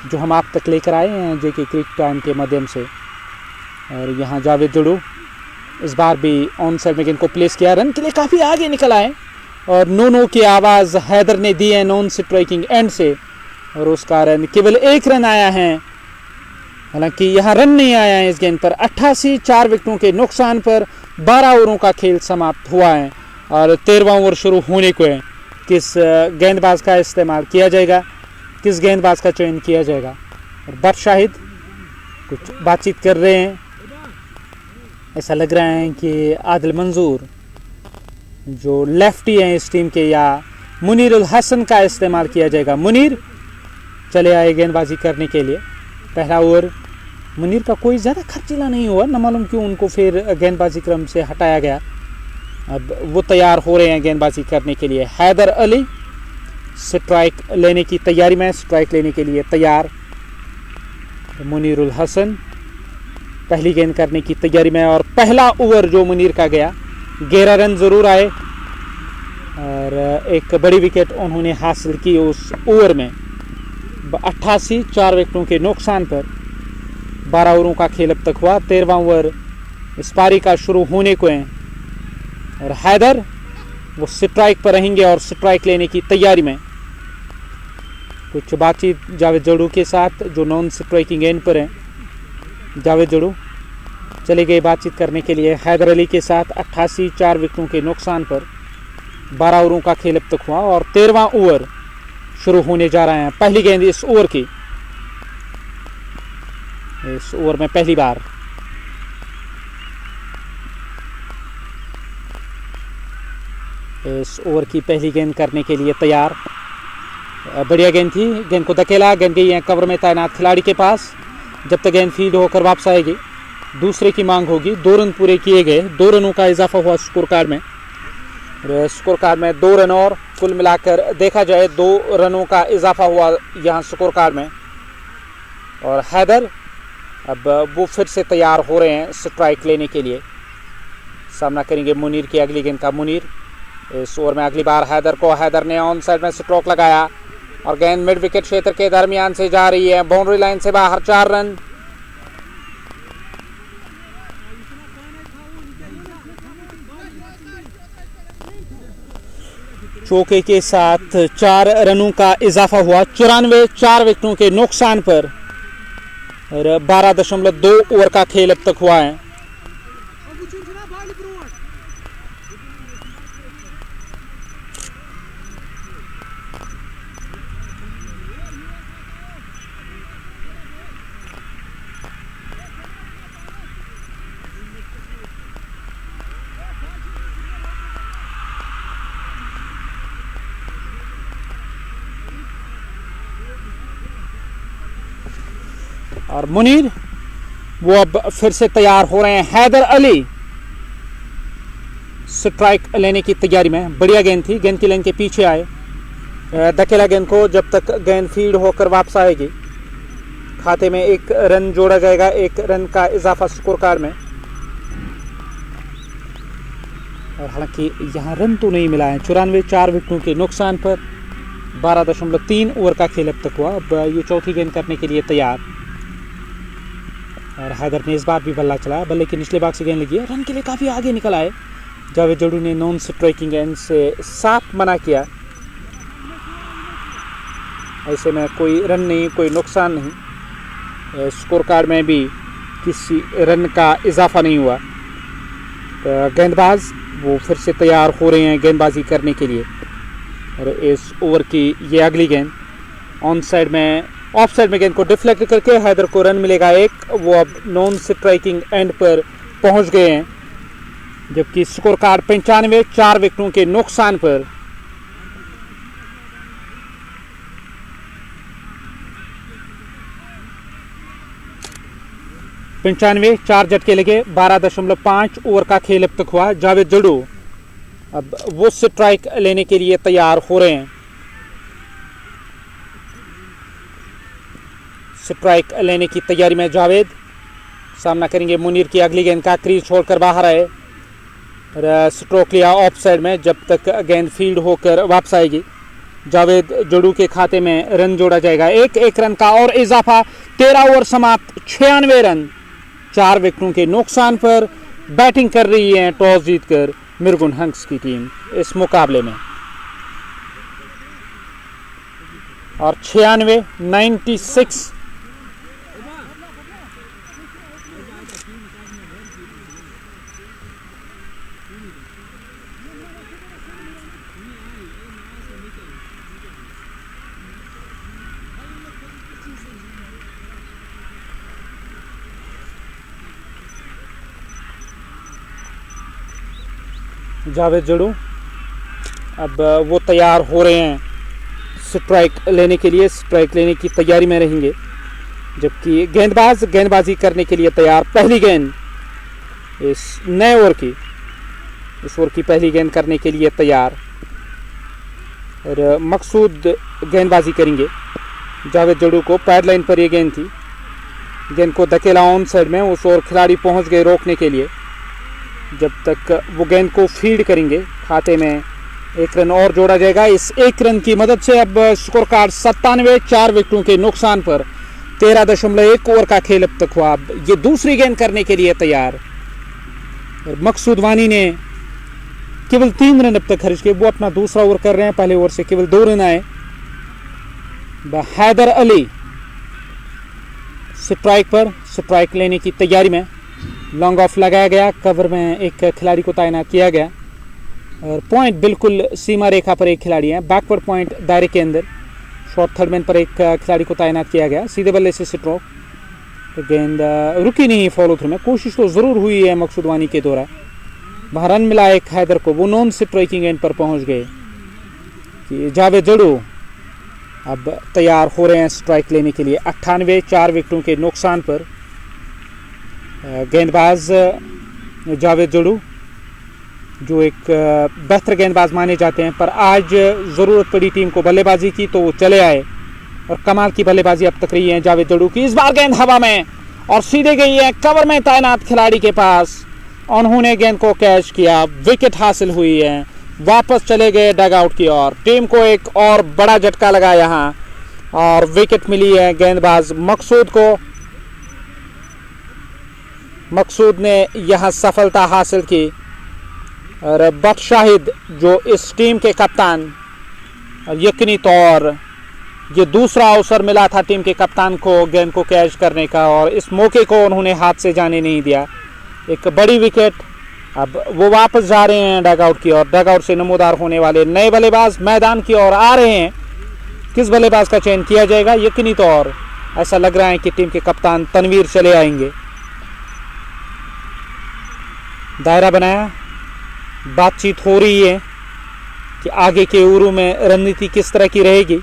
जो हम आप तक लेकर आए हैं जेके क्रिकेट टाइम के माध्यम से। और यहाँ जावेद जड़ू इस बार भी ऑन साइड में गेंद को प्लेस किया, रन के लिए काफ़ी आगे निकल आए और नो की आवाज़ हैदर ने दी है नॉन स्ट्राइकिंग एंड से और उस कारण केवल 1 रन आया है। हालांकि यहाँ रन नहीं आया है इस गेंद पर। 88 4 विकेटों के नुकसान पर 12 ओवरों का खेल समाप्त हुआ है और 13वां ओवर शुरू होने को है। किस गेंदबाज का इस्तेमाल किया जाएगा, किस गेंदबाज का चयन किया जाएगा। और बट शाहिद कुछ बातचीत कर रहे हैं, ऐसा लग रहा है कि आदिल मंजूर जो लेफ्टी हैं इस टीम के या मुनीर उल हसन का इस्तेमाल किया जाएगा। मुनीर चले आए गेंदबाजी करने के लिए। पहला ओवर मुनीर का कोई ज़्यादा खर्चीला नहीं हुआ, न मालूम क्यों उनको फिर गेंदबाजी क्रम से हटाया गया। अब वो तैयार हो रहे हैं गेंदबाजी करने के लिए। हैदर अली स्ट्राइक लेने की तैयारी में, स्ट्राइक लेने के लिए तैयार। मुनीर उल हसन पहली गेंद करने की तैयारी में और पहला ओवर जो मुनीर का गया 11 रन ज़रूर आए और एक बड़ी विकेट उन्होंने हासिल की उस ओवर में। 88 4 विकेटों के नुकसान पर 12 ओवरों का खेल अब तक हुआ। 13वां ओवर इस पारी का शुरू होने को है और हैदर वो स्ट्राइक पर रहेंगे और स्ट्राइक लेने की तैयारी में। कुछ बातचीत जावेद जड़ू के साथ जो नॉन स्ट्राइकिंग एंड पर हैं। जावेद जड़ू चले गए बातचीत करने के लिए हैदर अली के साथ। 88 4 विकेटों के नुकसान पर 12 ओवरों का खेल अब तक हुआ और 13वां ओवर शुरू होने जा रहा है। पहली गेंद इस ओवर की, इस ओवर में पहली बार इस ओवर की पहली गेंद करने के लिए तैयार। बढ़िया गेंद थी, गेंद को धकेला, गेंद गई है कवर में तैनात खिलाड़ी के पास। जब तक गेंद फील्ड होकर वापस आएगी दूसरे की मांग होगी। 2 रन पूरे किए गए, 2 रनों का इजाफा हुआ स्कोर कार्ड में। स्कोर कार्ड में 2 रन और कुल मिलाकर देखा जाए 2 रनों का इजाफा हुआ यहाँ स्कोर कार्ड में। और हैदर अब वो फिर से तैयार हो रहे हैं स्ट्राइक लेने के लिए। सामना करेंगे मुनीर की अगली गेंद का। मुनीर इस ओवर में अगली बार हैदर को, हैदर ने ऑन साइड में स्ट्रोक लगाया और गेंद मिड विकेट क्षेत्र के दरमियान से जा रही है, बाउंड्री लाइन से बाहर। 4 रन। चौके के साथ 4 रनों का इजाफा हुआ 94 4 विकेटों के नुकसान पर। और 12.2 ओवर का खेल अब तक हुआ है। और मुनीर वो अब फिर से तैयार हो रहे हैं। हैदर अली स्ट्राइक लेने की तैयारी में। बढ़िया गेंद थी, गेंद की लाइन के पीछे आए, धकेला गेंद को। जब तक गेंद फील्ड होकर वापस आएगी खाते में 1 रन जोड़ा जाएगा, 1 रन का इजाफा स्कोर कार्ड में। और हालांकि यहाँ रन तो नहीं मिला है। 94 4 विकेटों के नुकसान पर 12.3 ओवर का खेल अब तक हुआ। अब ये चौथी गेंद करने के लिए तैयार। और हैदर ने इस बार भी बल्ला चलाया, बल्ले के निचले भाग से गेंद लगी है, रन के लिए काफ़ी आगे निकल आए। जावेद जड़ू ने नॉन स्ट्राइकिंग गेंद से साफ मना किया। ऐसे में कोई रन नहीं, कोई नुकसान नहीं, स्कोर कार्ड में भी किसी रन का इजाफा नहीं हुआ। गेंदबाज वो फिर से तैयार हो रहे हैं गेंदबाजी करने के लिए। और इस ओवर की ये अगली गेंद ऑन साइड में, ऑफ साइड में गेंद को डिफ्लेक्ट करके हैदर को रन मिलेगा 1। वो अब नॉन स्ट्राइकिंग एंड पर पहुंच गए हैं, जबकि स्कोर कार्ड 95 4 विकेटों के नुकसान पर। पंचानवे 4 झटके लगे। 12.5 ओवर का खेल अब तक हुआ। जावेद जड़ू अब वो स्ट्राइक लेने के लिए तैयार हो रहे हैं। स्ट्राइक लेने की तैयारी में जावेद। सामना करेंगे मुनीर की अगली गेंद का। क्रीज छोड़कर बाहर आए, स्ट्रोक लिया ऑफ साइड में। जब तक गेंद फील्ड होकर वापस आएगी जावेद जड़ू के खाते में रन जोड़ा जाएगा। 1 रन का और इजाफा। 13 ओवर समाप्त, 96 रन 4 विकेटों के नुकसान पर। बैटिंग कर रही है टॉस जीतकर मिरगुन हंक्स की टीम इस मुकाबले में। और 96 जावेद जड़ू अब वो तैयार हो रहे हैं स्ट्राइक लेने के लिए, स्ट्राइक लेने की तैयारी में रहेंगे। जबकि गेंदबाज गेंदबाजी करने के लिए तैयार। पहली गेंद इस नए ओवर की, इस ओवर की पहली गेंद करने के लिए तैयार। और मकसूद गेंदबाजी करेंगे। जावेद जड़ू को पैड लाइन पर ये गेंद थी, गेंद को धकेला ऑन साइड में। उस ओर खिलाड़ी पहुंच गए रोकने के लिए। जब तक वो गेंद को फील्ड करेंगे खाते में 1 रन और जोड़ा जाएगा। इस 1 रन की मदद से अब स्कोर कार्ड 97 4 विकेटों के नुकसान पर। 13.1 ओवर का खेल अब तक हुआ। अब ये दूसरी गेंद करने के लिए तैयार। और मकसूद वानी ने केवल 3 रन अब तक खर्च किए। वो अपना दूसरा ओवर कर रहे हैं, पहले ओवर से केवल 2 रन आए। हैदर अली स्ट्राइक पर, स्ट्राइक लेने की तैयारी में। लॉन्ग ऑफ लगाया गया, कवर में एक खिलाड़ी को तैनात किया गया। और पॉइंट बिल्कुल सीमा रेखा पर एक खिलाड़ी है, बैकवर्ड पॉइंट दायरे के अंदर। शॉर्ट थर्ड मैन पर एक खिलाड़ी को तैनात किया गया। सीधे बल्ले से स्ट्रोक, तो गेंद रुकी नहीं फॉलो थ्रू में। कोशिश तो ज़रूर हुई है मकसूद वानी के द्वारा। वहाँ रन मिला एक हैदर को, वो नॉन स्ट्राइकिंग एंड पर पहुँच गए। कि जावेद जड़ू अब तैयार हो रहे हैं स्ट्राइक लेने के लिए। 98 4 विकेटों के नुकसान पर। गेंदबाज जावेद जड़ू जो एक बेहतर गेंदबाज माने जाते हैं, पर आज ज़रूरत पड़ी टीम को बल्लेबाजी की तो वो चले आए और कमाल की बल्लेबाजी अब तक रही है जावेद दड़ू की। इस बार गेंद हवा में और सीधे गई है कवर में तैनात खिलाड़ी के पास, उन्होंने गेंद को कैच किया, विकेट हासिल हुई है, वापस चले गए डगआउट की ओर। टीम को एक और बड़ा झटका लगा यहाँ और विकेट मिली है गेंदबाज मकसूद को। मकसूद ने यह सफलता हासिल की और बख्श शाहिद जो इस टीम के कप्तान, यकीनी तौर ये दूसरा अवसर मिला था टीम के कप्तान को गेंद को कैच करने का और इस मौके को उन्होंने हाथ से जाने नहीं दिया। एक बड़ी विकेट, अब वो वापस जा रहे हैं डगआउट की ओर। डगआउट से नमोदार होने वाले नए बल्लेबाज मैदान की ओर आ रहे हैं। किस बल्लेबाज का चयन किया जाएगा? यकीनी तौर ऐसा लग रहा है कि टीम के कप्तान तनवीर चले आएंगे। दायरा बनाया, बातचीत हो रही है कि आगे के ओवरों में रणनीति किस तरह की रहेगी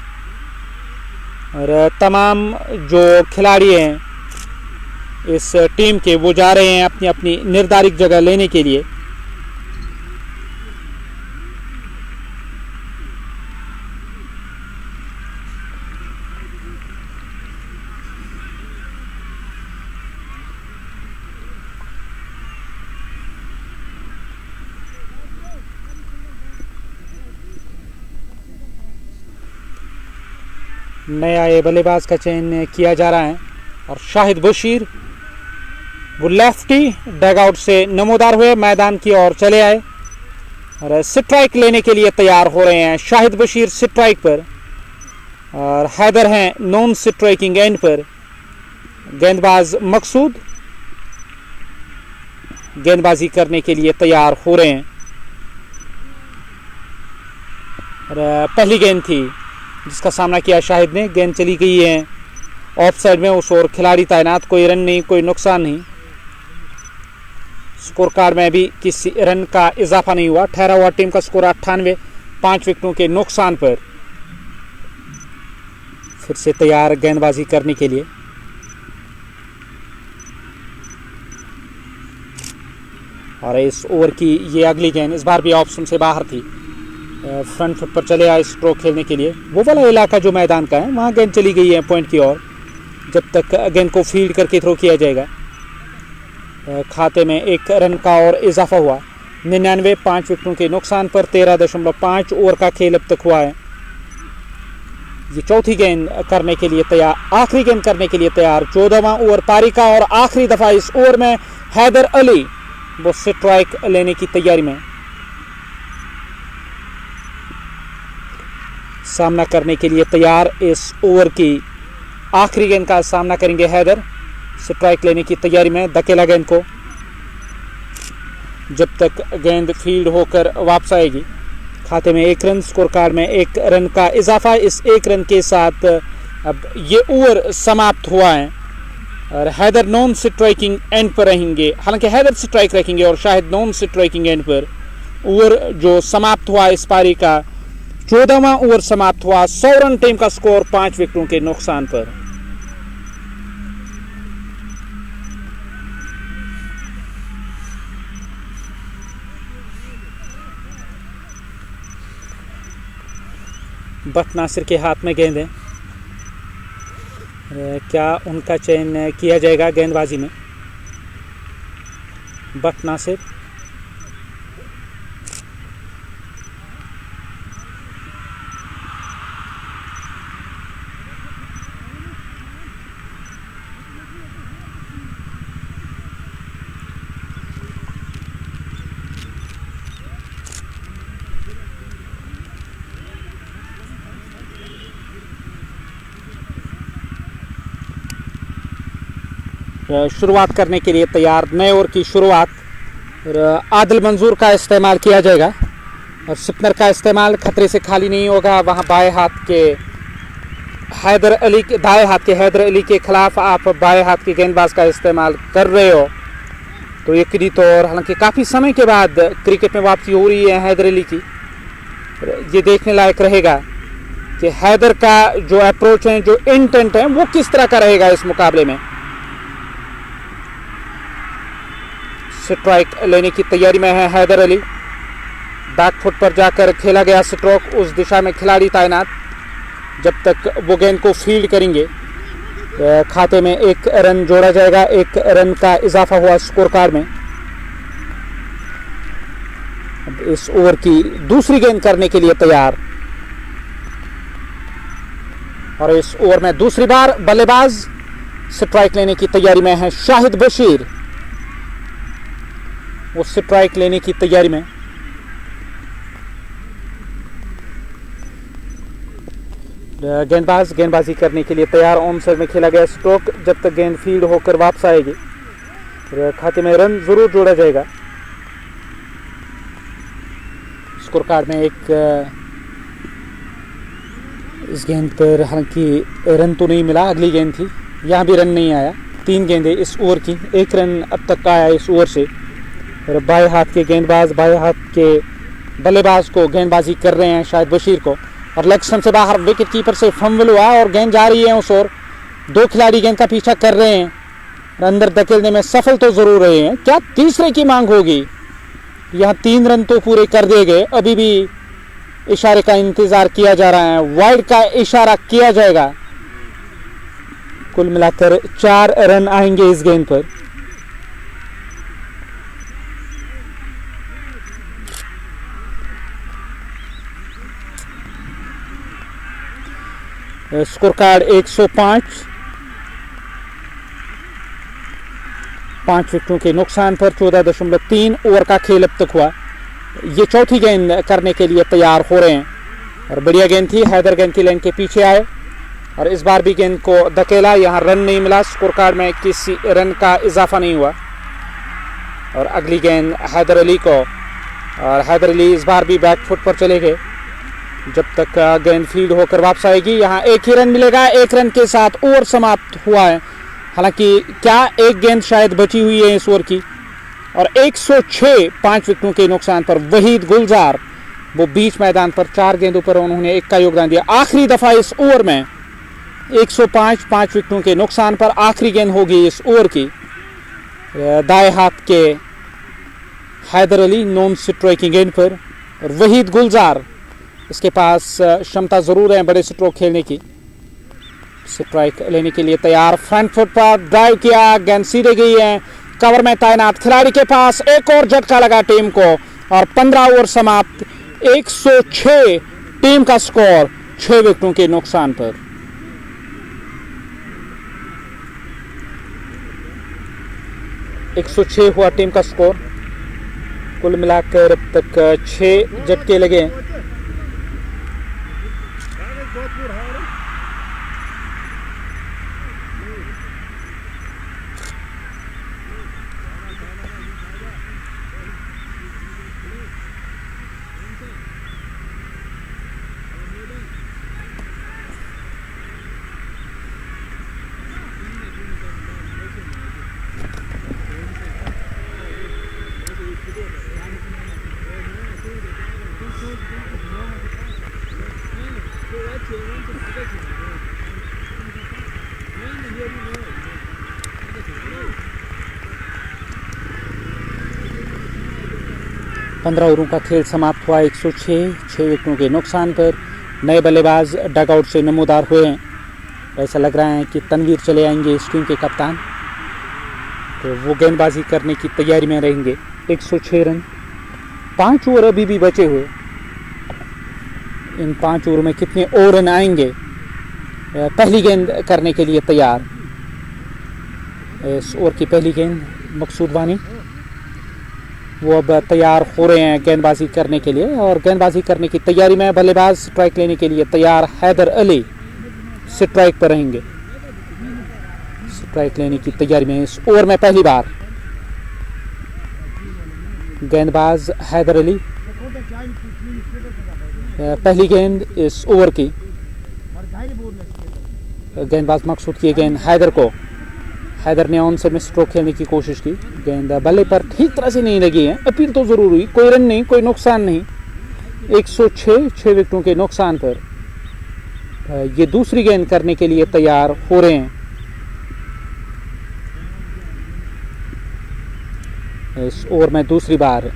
और तमाम जो खिलाड़ी हैं इस टीम के वो जा रहे हैं अपनी अपनी निर्धारित जगह लेने के लिए। नया ये बल्लेबाज का चयन किया जा रहा है और शाहिद बशीर वो लेफ्टी डगआउट से नमोदार हुए, मैदान की ओर चले आए और स्ट्राइक लेने के लिए तैयार हो रहे हैं। शाहिद बशीर स्ट्राइक पर और हैदर हैं नॉन स्ट्राइकिंग एंड पर। गेंदबाज मकसूद गेंदबाजी करने के लिए तैयार हो रहे हैं और पहली गेंद थी जिसका सामना किया शाहिद ने। गेंद चली गई है ऑफ साइड में, उस ओर खिलाड़ी तैनात, कोई रन नहीं, कोई नुकसान नहीं। स्कोर कार्ड में भी किसी रन का इजाफा नहीं हुआ। ठहरा हुआ टीम का स्कोर 98, 5 विकेटों के नुकसान पर। फिर से तैयार गेंदबाजी करने के लिए। और इस ओवर की ये अगली गेंद इस बार भी ऑप्शन से बाहर थी। फ्रंट फुट पर चले आए स्ट्रोक खेलने के लिए। वो वाला इलाका जो मैदान का है वहाँ गेंद चली गई है पॉइंट की ओर। जब तक गेंद को फील्ड करके थ्रो किया जाएगा। खाते में 1 रन का और इजाफा हुआ। 99, 5 विकेटों के नुकसान पर 13.5 ओवर का खेल अब तक हुआ है। ये चौथी गेंद करने के लिए तैयार, आखिरी गेंद करने के लिए तैयार। 14वां ओवर पारी का और आखिरी दफा इस ओवर में हैदर अली वो स्ट्राइक लेने की तैयारी में। सामना करने के लिए तैयार। इस ओवर की आखिरी गेंद का सामना करेंगे हैदर, स्ट्राइक लेने की तैयारी में। धकेला गेंद को, जब तक गेंद फील्ड होकर वापस आएगी। खाते में 1 रन, स्कोर कार्ड में 1 रन का इजाफा। इस 1 रन के साथ अब ये ओवर समाप्त हुआ है और हैदर नॉन स्ट्राइकिंग एंड पर रहेंगे। हालांकि हैदर स्ट्राइक रखेंगे और शायद नॉन स्ट्राइकिंग एंड पर। ओवर जो समाप्त हुआ इस पारी का 14वां ओवर समाप्त हुआ। 100 रन टीम का स्कोर 5 विकेटों के नुकसान पर। बट नासिर के हाथ में गेंद है। क्या उनका चयन किया जाएगा गेंदबाजी में? बट नासिर शुरुआत करने के लिए तैयार। नए ओवर की शुरुआत आदिल मंजूर का इस्तेमाल किया जाएगा और स्पिनर का इस्तेमाल खतरे से खाली नहीं होगा। वहां बाएं हाथ के दाएं हाथ के हैदर अली के खिलाफ आप बाएं हाथ के गेंदबाज का इस्तेमाल कर रहे हो तो यकीनी तौर, हालांकि काफ़ी समय के बाद क्रिकेट में वापसी हो रही है हैदर अली की, ये देखने लायक रहेगा कि हैदर का जो अप्रोच है, जो इंटेंट है, वो किस तरह का रहेगा इस मुकाबले में। स्ट्राइक लेने की तैयारी में है हैदर अली। बैक फुट पर जाकर खेला गया स्ट्रोक, उस दिशा में खिलाड़ी तैनात जब तक वो गेंद को फील्ड करेंगे। खाते में 1 रन जोड़ा जाएगा, 1 रन का इजाफा हुआ स्कोर कार्ड में। अब इस ओवर की दूसरी गेंद करने के लिए तैयार, और इस ओवर में दूसरी बार बल्लेबाज स्ट्राइक लेने की तैयारी में है शाहिद बशीर। वो स्ट्राइक लेने की तैयारी में। गेंदबाजी करने के लिए तैयार। ऑन साइड में खेला गया स्ट्रोक, जब तक गेंद फील्ड होकर वापस आएगी खाते में रन जरूर जोड़ा जाएगा। स्कोर कार्ड में इस गेंद पर हालांकि रन तो नहीं मिला, अगली गेंद थी, यहाँ भी रन नहीं आया। 3 गेंदें इस ओवर की, 1 रन अब तक का आया इस ओवर से। और बाएं हाथ के गेंदबाज, बाएं हाथ के बल्लेबाज को गेंदबाजी कर रहे हैं शाहिद बशीर को, और लेग स्टंप से बाहर विकेट कीपर से फंबल हुआ और गेंद जा रही है उस ओर। 2 खिलाड़ी गेंद का पीछा कर रहे हैं, अंदर धकेलने में सफल तो जरूर रहे हैं। क्या तीसरे की मांग होगी? यहाँ 3 रन तो पूरे कर दिए गए, अभी भी इशारे का इंतजार किया जा रहा है, वाइड का इशारा किया जाएगा। कुल मिलाकर 4 रन आएंगे इस गेंद पर। स्कोर कार्ड 105, 5 विकेटों के नुकसान पर 14.3 ओवर का खेल अब तक हुआ। ये चौथी गेंद करने के लिए तैयार हो रहे हैं, और बढ़िया गेंद थी। हैदर गेंद की लाइन के पीछे आए और इस बार भी गेंद को धकेला, यहाँ रन नहीं मिला। स्कोर कार्ड में किसी रन का इजाफा नहीं हुआ, और अगली गेंद हैदर अली को, और हैदर अली इस बार भी बैक फुट पर चले गए जब तक गेंद फील्ड होकर वापस आएगी। यहाँ 1 ही रन मिलेगा, 1 रन के साथ ओवर समाप्त हुआ है। हालांकि क्या 1 गेंद शायद बची हुई है इस ओवर की, और 106, 5 विकेटों के नुकसान पर वहीद गुलजार वो बीच मैदान पर 4 गेंदों पर उन्होंने 1 का योगदान दिया। आखिरी दफा इस ओवर में 105, 5 विकेटों के नुकसान पर आखिरी गेंद होगी इस ओवर की। दाएं हाथ के हैदर अली नॉन स्ट्राइकिंग गेंद पर, और वहीद गुलजार इसके पास क्षमता जरूर है बड़े स्ट्रोक खेलने की। स्ट्राइक लेने के लिए तैयार, फ्रंट फुट पर ड्राइव किया, गेंद सीधे गई है, कवर में तैनात खिलाड़ी के पास एक और झटका लगा टीम को, और 15 ओवर समाप्त। 106 टीम का स्कोर 6 विकेटों के नुकसान पर। एक 106 हुआ टीम का स्कोर। कुल मिलाकर अब तक 6 झटके लगे। पंद्रह ओवरों का खेल समाप्त हुआ। 106, 6 विकेटों के नुकसान पर। नए बल्लेबाज डगआउट से नमोदार हुए हैं। ऐसा लग रहा है कि तनवीर चले आएंगे इस टीम के कप्तान, तो वो गेंदबाजी करने की तैयारी में रहेंगे। 106 रन, 5 ओवर अभी भी बचे हुए। इन 5 ओवर में कितने और रन आएंगे? पहली गेंद करने के लिए तैयार। इस ओवर की पहली गेंद मकसूद वानी, वो अब तैयार हो रहे हैं गेंदबाजी करने के लिए, और गेंदबाजी करने की तैयारी में बल्लेबाज स्ट्राइक लेने के लिए तैयार। हैदर अली स्ट्राइक पर रहेंगे, स्ट्राइक लेने की तैयारी में। इस ओवर में पहली बार गेंदबाज हैदर अली, पहली गेंद इस ओवर की। गेंदबाज मकसूद की गेंद हैदर को, हैदर ने ऑन साइड में स्ट्रोक खेलने की कोशिश की, गेंद बल्ले पर ठीक तरह से नहीं लगी है। अपील तो जरूर हुई, कोई रन नहीं, कोई नुकसान नहीं। 106, 6 विकेटों के नुकसान पर ये दूसरी गेंद करने के लिए तैयार हो रहे हैं। इस ओवर में दूसरी बार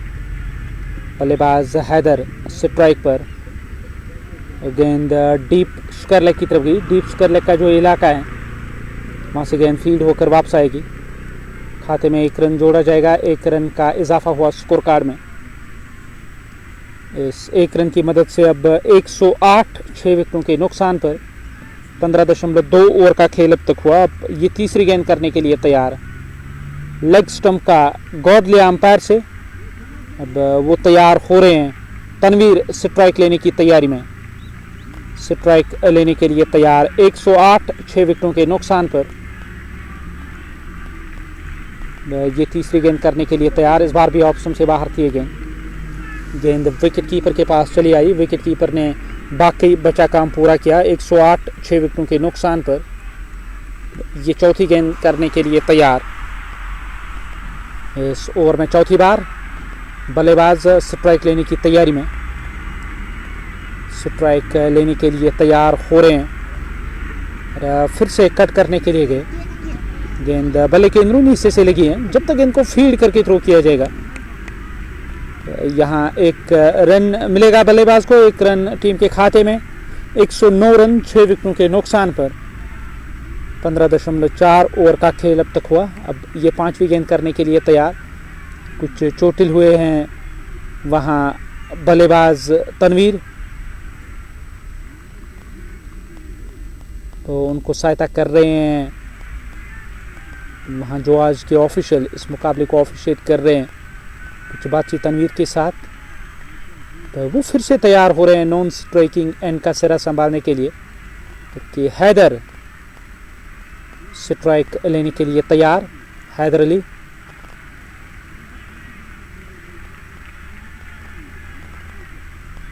बल्लेबाज हैदर स्ट्राइक पर। गेंद डीप स्क्वायर लेग की तरफ गई। डीप स्क्वायर लेग का जो इलाका है वहाँ से गेंद फील्ड होकर वापस आएगी। खाते में 1 रन जोड़ा जाएगा। 1 रन का इजाफा हुआ स्कोर कार्ड में। इस 1 रन की मदद से अब 108 6 विकेटों के नुकसान पर 15.2 ओवर का खेल अब तक हुआ। अब ये तीसरी गेंद करने के लिए तैयार। लेग स्टंप का गौर लिया अंपायर से। अब वो तैयार हो रहे हैं। तनवीर स्ट्राइक लेने की तैयारी में। स्ट्राइक लेने के लिए तैयार। 108 6 विकेटों के नुकसान पर ये तीसरी गेंद करने के लिए तैयार। इस बार भी ऑप्शन से बाहर थी गेंद विकेट कीपर के पास चली आई। विकेट कीपर ने बाकी बचा काम पूरा किया। 108 6 विकेटों के नुकसान पर ये चौथी गेंद करने के लिए तैयार। इस ओवर में चौथी बार बल्लेबाज स्ट्राइक लेने की तैयारी में। स्ट्राइक लेने के लिए तैयार हो रहे हैं। फिर से कट करने के लिए गए। गेंद बल्ले के अंदरूनी हिस्से से लगी है। जब तक गेंद को फील्ड करके थ्रो किया जाएगा यहाँ 1 रन मिलेगा बल्लेबाज को। 1 रन टीम के खाते में। 109 रन 6 विकेटों के नुकसान पर 15.4 ओवर का खेल अब तक हुआ। अब ये 5वीं गेंद करने के लिए तैयार। कुछ चोटिल हुए हैं वहाँ बल्लेबाज तनवीर, तो उनको सहायता कर रहे हैं वहाँ जो आज के ऑफिशियल इस मुकाबले को ऑफिशिएट कर रहे हैं। कुछ बातचीत तनवीर के साथ, तो वो फिर से तैयार हो रहे हैं नॉन स्ट्राइकिंग एंड का सिरा संभालने के लिए। कि हैदर स्ट्राइक लेने के लिए तैयार। हैदर अली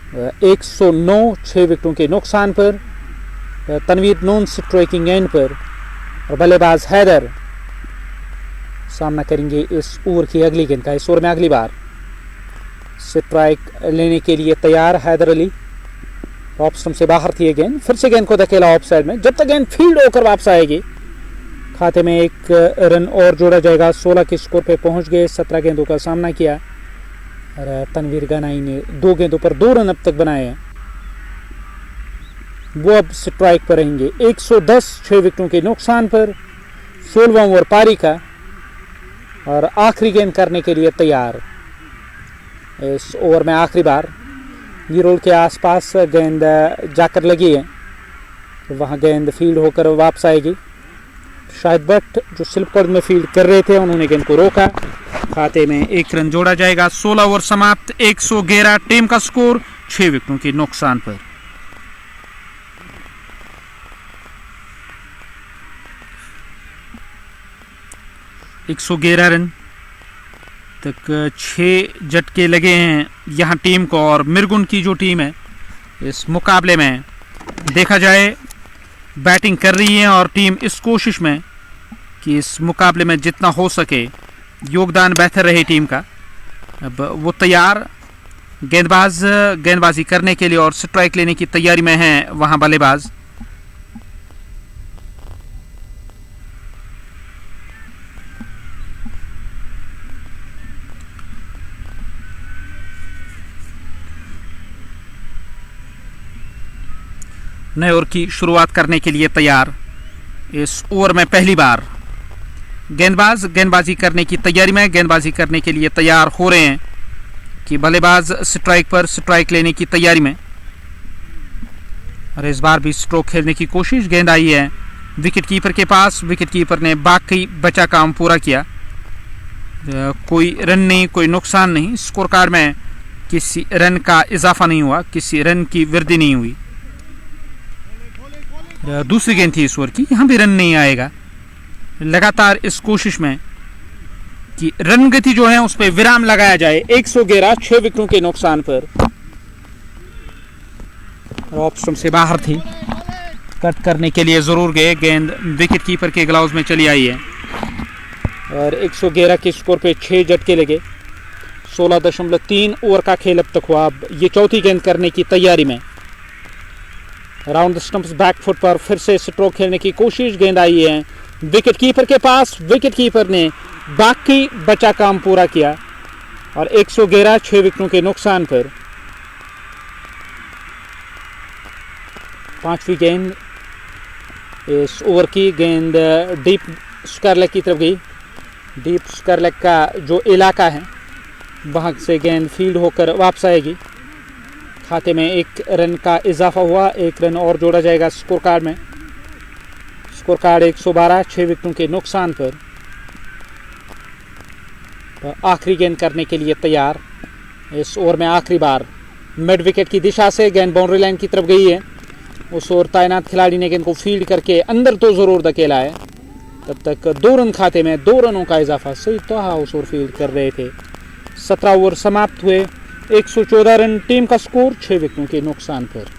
uh, 109 6 विकेटों के नुकसान पर तनवीर नॉन स्ट्राइकिंग एंड पर और बल्लेबाज हैदर सामना करेंगे इस ओवर की अगली गेंद का। इस ओवर में अगली बार स्ट्राइक लेने के लिए तैयार हैदर अली। ऑफ स्टंप से बाहर थी गेंद। फिर से गेंद को धकेला ऑफ साइड में। जब तक गेंद फील्ड होकर वापस आएगी खाते में 1 रन और जोड़ा जाएगा। 16 के स्कोर पे पहुंच गए। 17 गेंदों का सामना किया और तनवीर गनाई ने 2 गेंदों पर 2 रन अब तक बनाए हैं। वो अब स्ट्राइक पर रहेंगे। 110 6 विकेटों के नुकसान पर 16वां ओवर पारी का और आखिरी गेंद करने के लिए तैयार। इस ओवर में आखिरी बार नीरोल के आसपास गेंद जाकर लगी है। तो वहाँ गेंद फील्ड होकर वापस आएगी। शाहिद भट्ट जो स्लिप कॉर्ड में फील्ड कर रहे थे उन्होंने गेंद को रोका। खाते में 1 रन जोड़ा जाएगा। 16 ओवर समाप्त। 111 टीम का स्कोर 6 विकेटों के नुकसान पर। एक 111 रन तक 6 झटके लगे हैं यहाँ टीम को। और मिरगुन की जो टीम है इस मुकाबले में देखा जाए बैटिंग कर रही है और टीम इस कोशिश में कि इस मुकाबले में जितना हो सके योगदान बेहतर रहे टीम का। अब वो तैयार गेंदबाजी करने के लिए और स्ट्राइक लेने की तैयारी में है वहाँ बल्लेबाज। नए ओवर की शुरुआत करने के लिए तैयार। इस ओवर में पहली बार गेंदबाजी करने की तैयारी में। गेंदबाजी करने के लिए तैयार हो रहे हैं कि बल्लेबाज स्ट्राइक पर स्ट्राइक लेने की तैयारी में। और इस बार भी स्ट्रोक खेलने की कोशिश। गेंद आई है विकेट कीपर के पास। विकेट कीपर ने बाकी बचा काम पूरा किया। कोई रन नहीं, कोई नुकसान नहीं। स्कोर कार्ड में किसी रन का इजाफा नहीं हुआ, किसी रन की वृद्धि नहीं हुई। दूसरी गेंद थी इस ओवर की। यहाँ भी रन नहीं आएगा। लगातार इस कोशिश में कि रन गति जो है उस पर विराम लगाया जाए। 111 6 विकेटों के नुकसान पर। ऑफ स्टंप से बाहर थी। कट करने के लिए जरूर गए। गेंद विकेट कीपर के ग्लव्स में चली आई है और 111 के स्कोर पे 6 झटके लगे। 16.3 ओवर का खेल अब तक हुआ। अब ये चौथी गेंद करने की तैयारी में। Round the stumps back foot पर फिर से स्ट्रोक खेलने की कोशिश। गेंद आई है विकेट कीपर के पास। विकेट कीपर ने बाकी बचा काम पूरा किया और 111 6 विकेटों के नुकसान पर। पांचवी गेंद इस ओवर की, गेंद डीप स्क्वायर लेग की तरफ गई। डीप स्क्वायर लेग का जो इलाका है वहाँ से गेंद फील्ड होकर वापस आएगी। खाते में 1 रन का इजाफा हुआ, 1 रन और जोड़ा जाएगा स्कोर कार्ड में। स्कोर कार्ड 112 6 विकेटों के नुकसान पर। तो आखिरी गेंद करने के लिए तैयार। इस ओवर में आखिरी बार मिड विकेट की दिशा से गेंद बाउंड्री लाइन की तरफ गई है। उस ओर तैनात खिलाड़ी ने गेंद को फील्ड करके अंदर तो जरूर धकेला है। तब तक 2 रन खाते में, 2 रनों का इजाफा। सही तो उस ओर फील्ड कर रहे थे। 17 ओवर समाप्त हुए, 114 रन टीम का स्कोर, 6 विकेटों के नुकसान पर।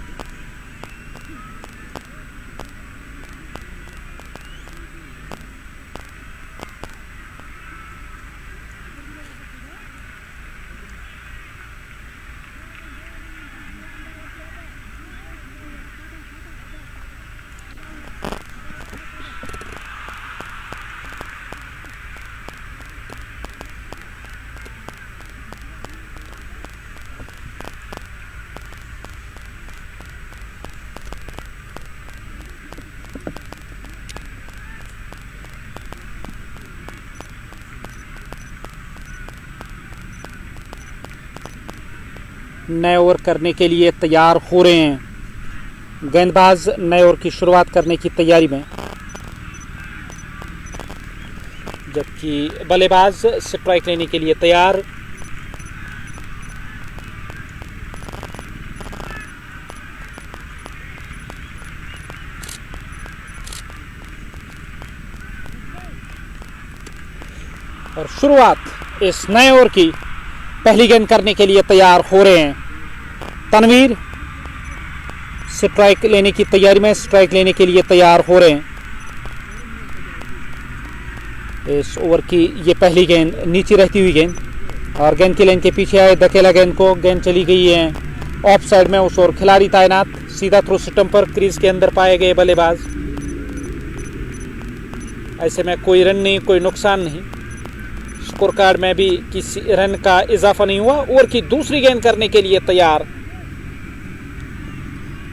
नए ओवर करने के लिए तैयार हो रहे हैं। गेंदबाज नए ओवर की शुरुआत करने की तैयारी में, जबकि बल्लेबाज स्ट्राइक लेने के लिए तैयार। और शुरुआत इस नए ओवर की पहली गेंद करने के लिए तैयार हो रहे हैं। तनवीर स्ट्राइक लेने की तैयारी में, स्ट्राइक लेने के लिए तैयार हो रहे हैं। इस ओवर की ये पहली गेंद नीचे रहती हुई गेंद, और गेंद की लाइन के पीछे आए, धकेला गेंद को, गेंद चली गई है ऑफ साइड में। उस ओर खिलाड़ी तैनात, सीधा थ्रो स्टंप पर क्रीज के अंदर पाए गए बल्लेबाज। ऐसे में कोई रन नहीं, कोई नुकसान नहीं। स्कोर कार्ड में भी किसी रन का इजाफा नहीं हुआ। ओवर की दूसरी गेंद करने के लिए तैयार।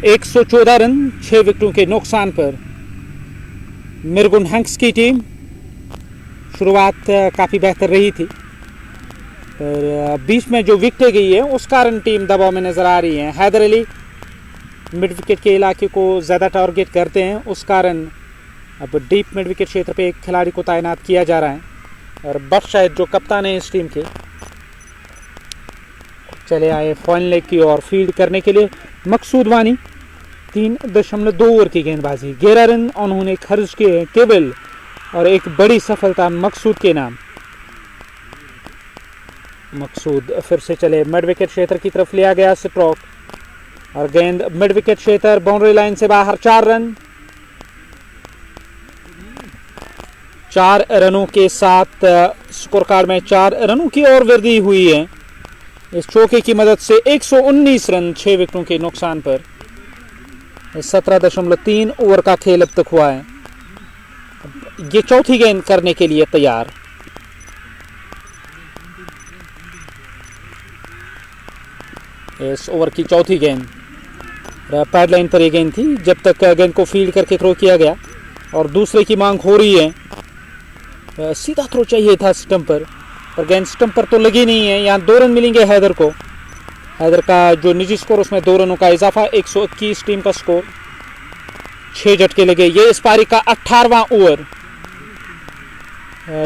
114 रन 6 विकेटों के नुकसान पर मिरगुन हंक्स की टीम। शुरुआत काफ़ी बेहतर रही थी, पर बीच में जो विकेटें गई है उस कारण टीम दबाव में नज़र आ रही है। हैदर अली मिड विकेट के इलाके को ज़्यादा टारगेट करते हैं, उस कारण अब डीप मिड विकेट क्षेत्र पे एक खिलाड़ी को तैनात किया जा रहा है। और बट शायद जो कप्तान है इस टीम के, चले आए फाइनल लेग की और फील्ड करने के लिए। मकसूद वानी 3.2 ओवर की गेंदबाजी, 11 रन उन्होंने खर्च किए केवल, और एक बड़ी सफलता मकसूद के नाम। मकसूद फिर से चले मिड विकेट क्षेत्र की तरफ लिया गया स्ट्रोक, और गेंद मिड विकेट क्षेत्र बाउंड्री लाइन से बाहर। 4 रन, 4 रनों के साथ स्कोर कार्ड में 4 रनों की और वृद्धि हुई है इस चौके की मदद से। 119 रन 6 विकेटों के नुकसान पर। 17.3 ओवर का खेल अब तक हुआ है। ये चौथी गेंद करने के लिए तैयार। इस ओवर की चौथी गेंद पैड लाइन पर यह गेंद थी, जब तक गेंद को फील्ड करके थ्रो किया गया, और दूसरे की मांग हो रही है। सीधा थ्रो चाहिए था स्टंप पर गेंद स्टंप पर तो लगी नहीं है। यहाँ 2 रन मिलेंगे हैदर को। हैदर का जो निजी स्कोर उसमें 2 रनों का इजाफा, 121 टीम का स्कोर। 6 झटके लगे। ये इस पारी का 18वां ओवर।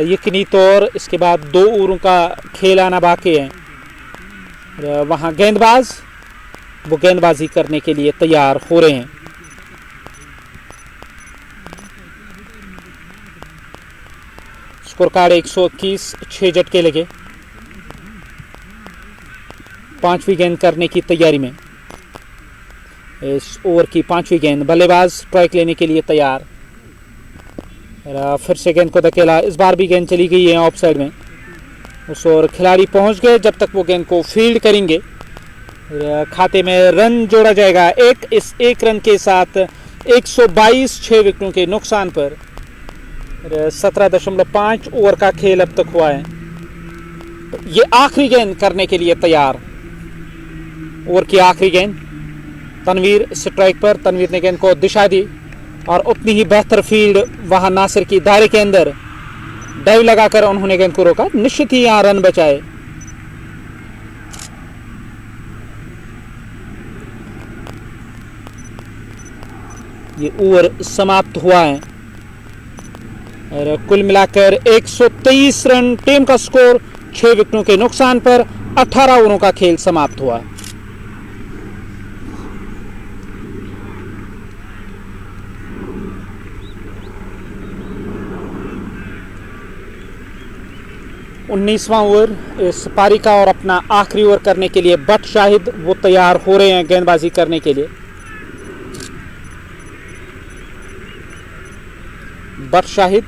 यकीनी तौर इसके बाद 2 ओवरों का खेल आना बाकी है। वहाँ गेंदबाज वो गेंदबाजी करने के लिए तैयार हो रहे हैं। स्कोर कार्ड 121, 6 झटके लगे। 5वीं गेंद करने की तैयारी में। इस ओवर की 5वीं गेंद, बल्लेबाज स्ट्राइक लेने के लिए तैयार। फिर से गेंद को धकेला, इस बार भी गेंद चली गई है ऑफ साइड में। उस ओर खिलाड़ी पहुंच गए, जब तक वो गेंद को फील्ड करेंगे खाते में रन जोड़ा जाएगा। इस 1 रन के साथ 122 6 विकेटों के नुकसान पर। 17.5 ओवर का खेल अब तक हुआ है। अब ये आखिरी गेंद करने के लिए तैयार। ओवर की आखिरी गेंद, तनवीर स्ट्राइक पर। तनवीर ने गेंद को दिशा दी और उतनी ही बेहतर फील्ड वहां नासिर की दायरे के अंदर डाइव लगाकर उन्होंने गेंद को रोका। निश्चित ही यहां रन बचाए। ये ओवर समाप्त हुआ है और कुल मिलाकर 123 रन टीम का स्कोर। 6 विकेटों के नुकसान पर 18 ओवरों का खेल समाप्त हुआ। उन्नीसवां ओवर इस पारी का और अपना आखिरी ओवर करने के लिए बट शाहिद वो तैयार हो रहे हैं गेंदबाजी करने के लिए। बट शाहिद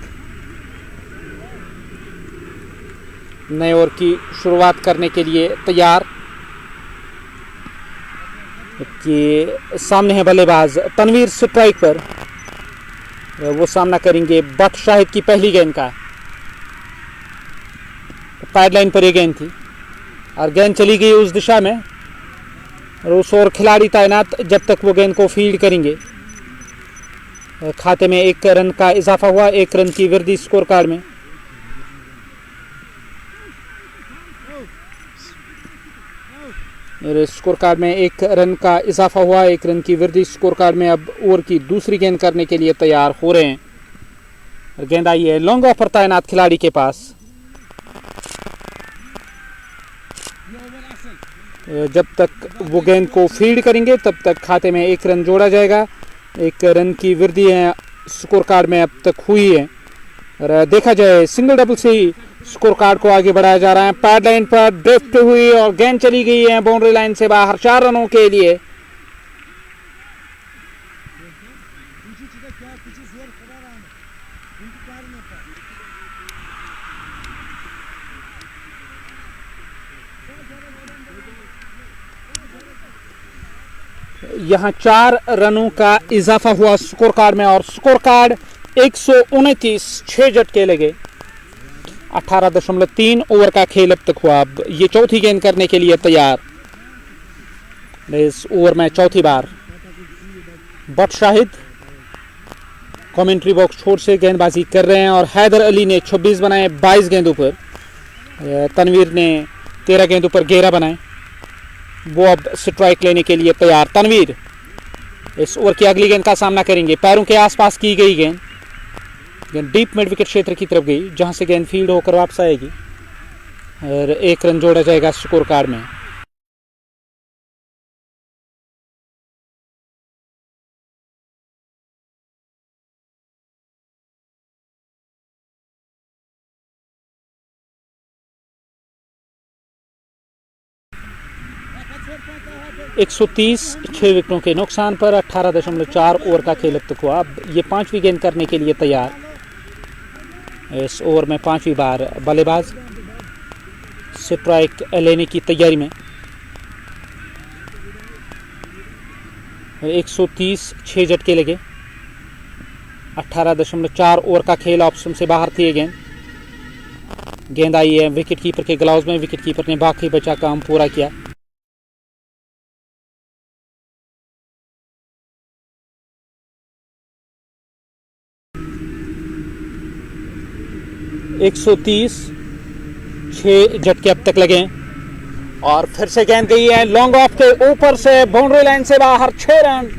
नए ओवर की शुरुआत करने के लिए तैयार। कि सामने है बल्लेबाज तनवीर स्ट्राइक पर, वो सामना करेंगे बट शाहिद की पहली गेंद का। पैड लाइन पर यह गेंद थी और गेंद चली गई उस दिशा में और उस और खिलाड़ी तैनात जब तक वो गेंद को फील्ड करेंगे। खाते में 1 रन का इजाफा हुआ, 1 रन की वृद्धि स्कोर कार्ड में। स्कोर कार्ड में 1 रन का इजाफा हुआ, 1 रन की वृद्धि स्कोर कार्ड में। अब ओवर की दूसरी गेंद करने के लिए तैयार हो रहे हैं और गेंद आई है लॉन्ग ऑफ पर तैनात खिलाड़ी के पास। जब तक वो गेंद को फील्ड करेंगे तब तक खाते में 1 रन जोड़ा जाएगा। 1 रन की वृद्धि है स्कोर कार्ड में अब तक हुई है और देखा जाए सिंगल डबल से ही स्कोर कार्ड को आगे बढ़ाया जा रहा है। पैड लाइन पर ड्रिफ्ट हुई और गेंद चली गई है बाउंड्री लाइन से बाहर 4 रनों के लिए। यहां 4 रनों का इजाफा हुआ स्कोर कार्ड में और स्कोर कार्ड 129, 6 झटके लगे। 18.3 ओवर का खेल अब तक हुआ। अब ये चौथी गेंद करने के लिए तैयार। इस ओवर में चौथी बार बट शाहिद कमेंट्री बॉक्स छोर से गेंदबाजी कर रहे हैं और हैदर अली ने 26 बनाए 22 गेंदों पर। तनवीर ने 13 गेंदों पर 11 बनाए। वो अब स्ट्राइक लेने के लिए तैयार। तनवीर इस ओवर की अगली गेंद का सामना करेंगे। पैरों के आसपास की गई गेंद डीप मिड विकेट क्षेत्र की तरफ गई, जहां से गेंद फील्ड होकर वापस आएगी और 1 रन जोड़ा जाएगा स्कोर कार्ड में। एक 6 विकेटों के नुकसान पर 18.4 ओवर का खेल अब तक हुआ। अब ये 5वीं गेंद करने के लिए तैयार। इस ओवर में 5वीं बार बल्लेबाज स्ट्राइक लेने की तैयारी में। 130, 6 झटके लगे। 18.4 ओवर का खेल ऑप्शन से बाहर थी। गेंद आई है विकेट कीपर के ग्लव्स में। विकेट कीपर ने बाकी बचा काम पूरा किया। एक 6 झटके अब तक लगे और फिर से गेंद गई है लॉन्ग ऑफ के ऊपर से बाउंड्री लाइन से बाहर 6 रन।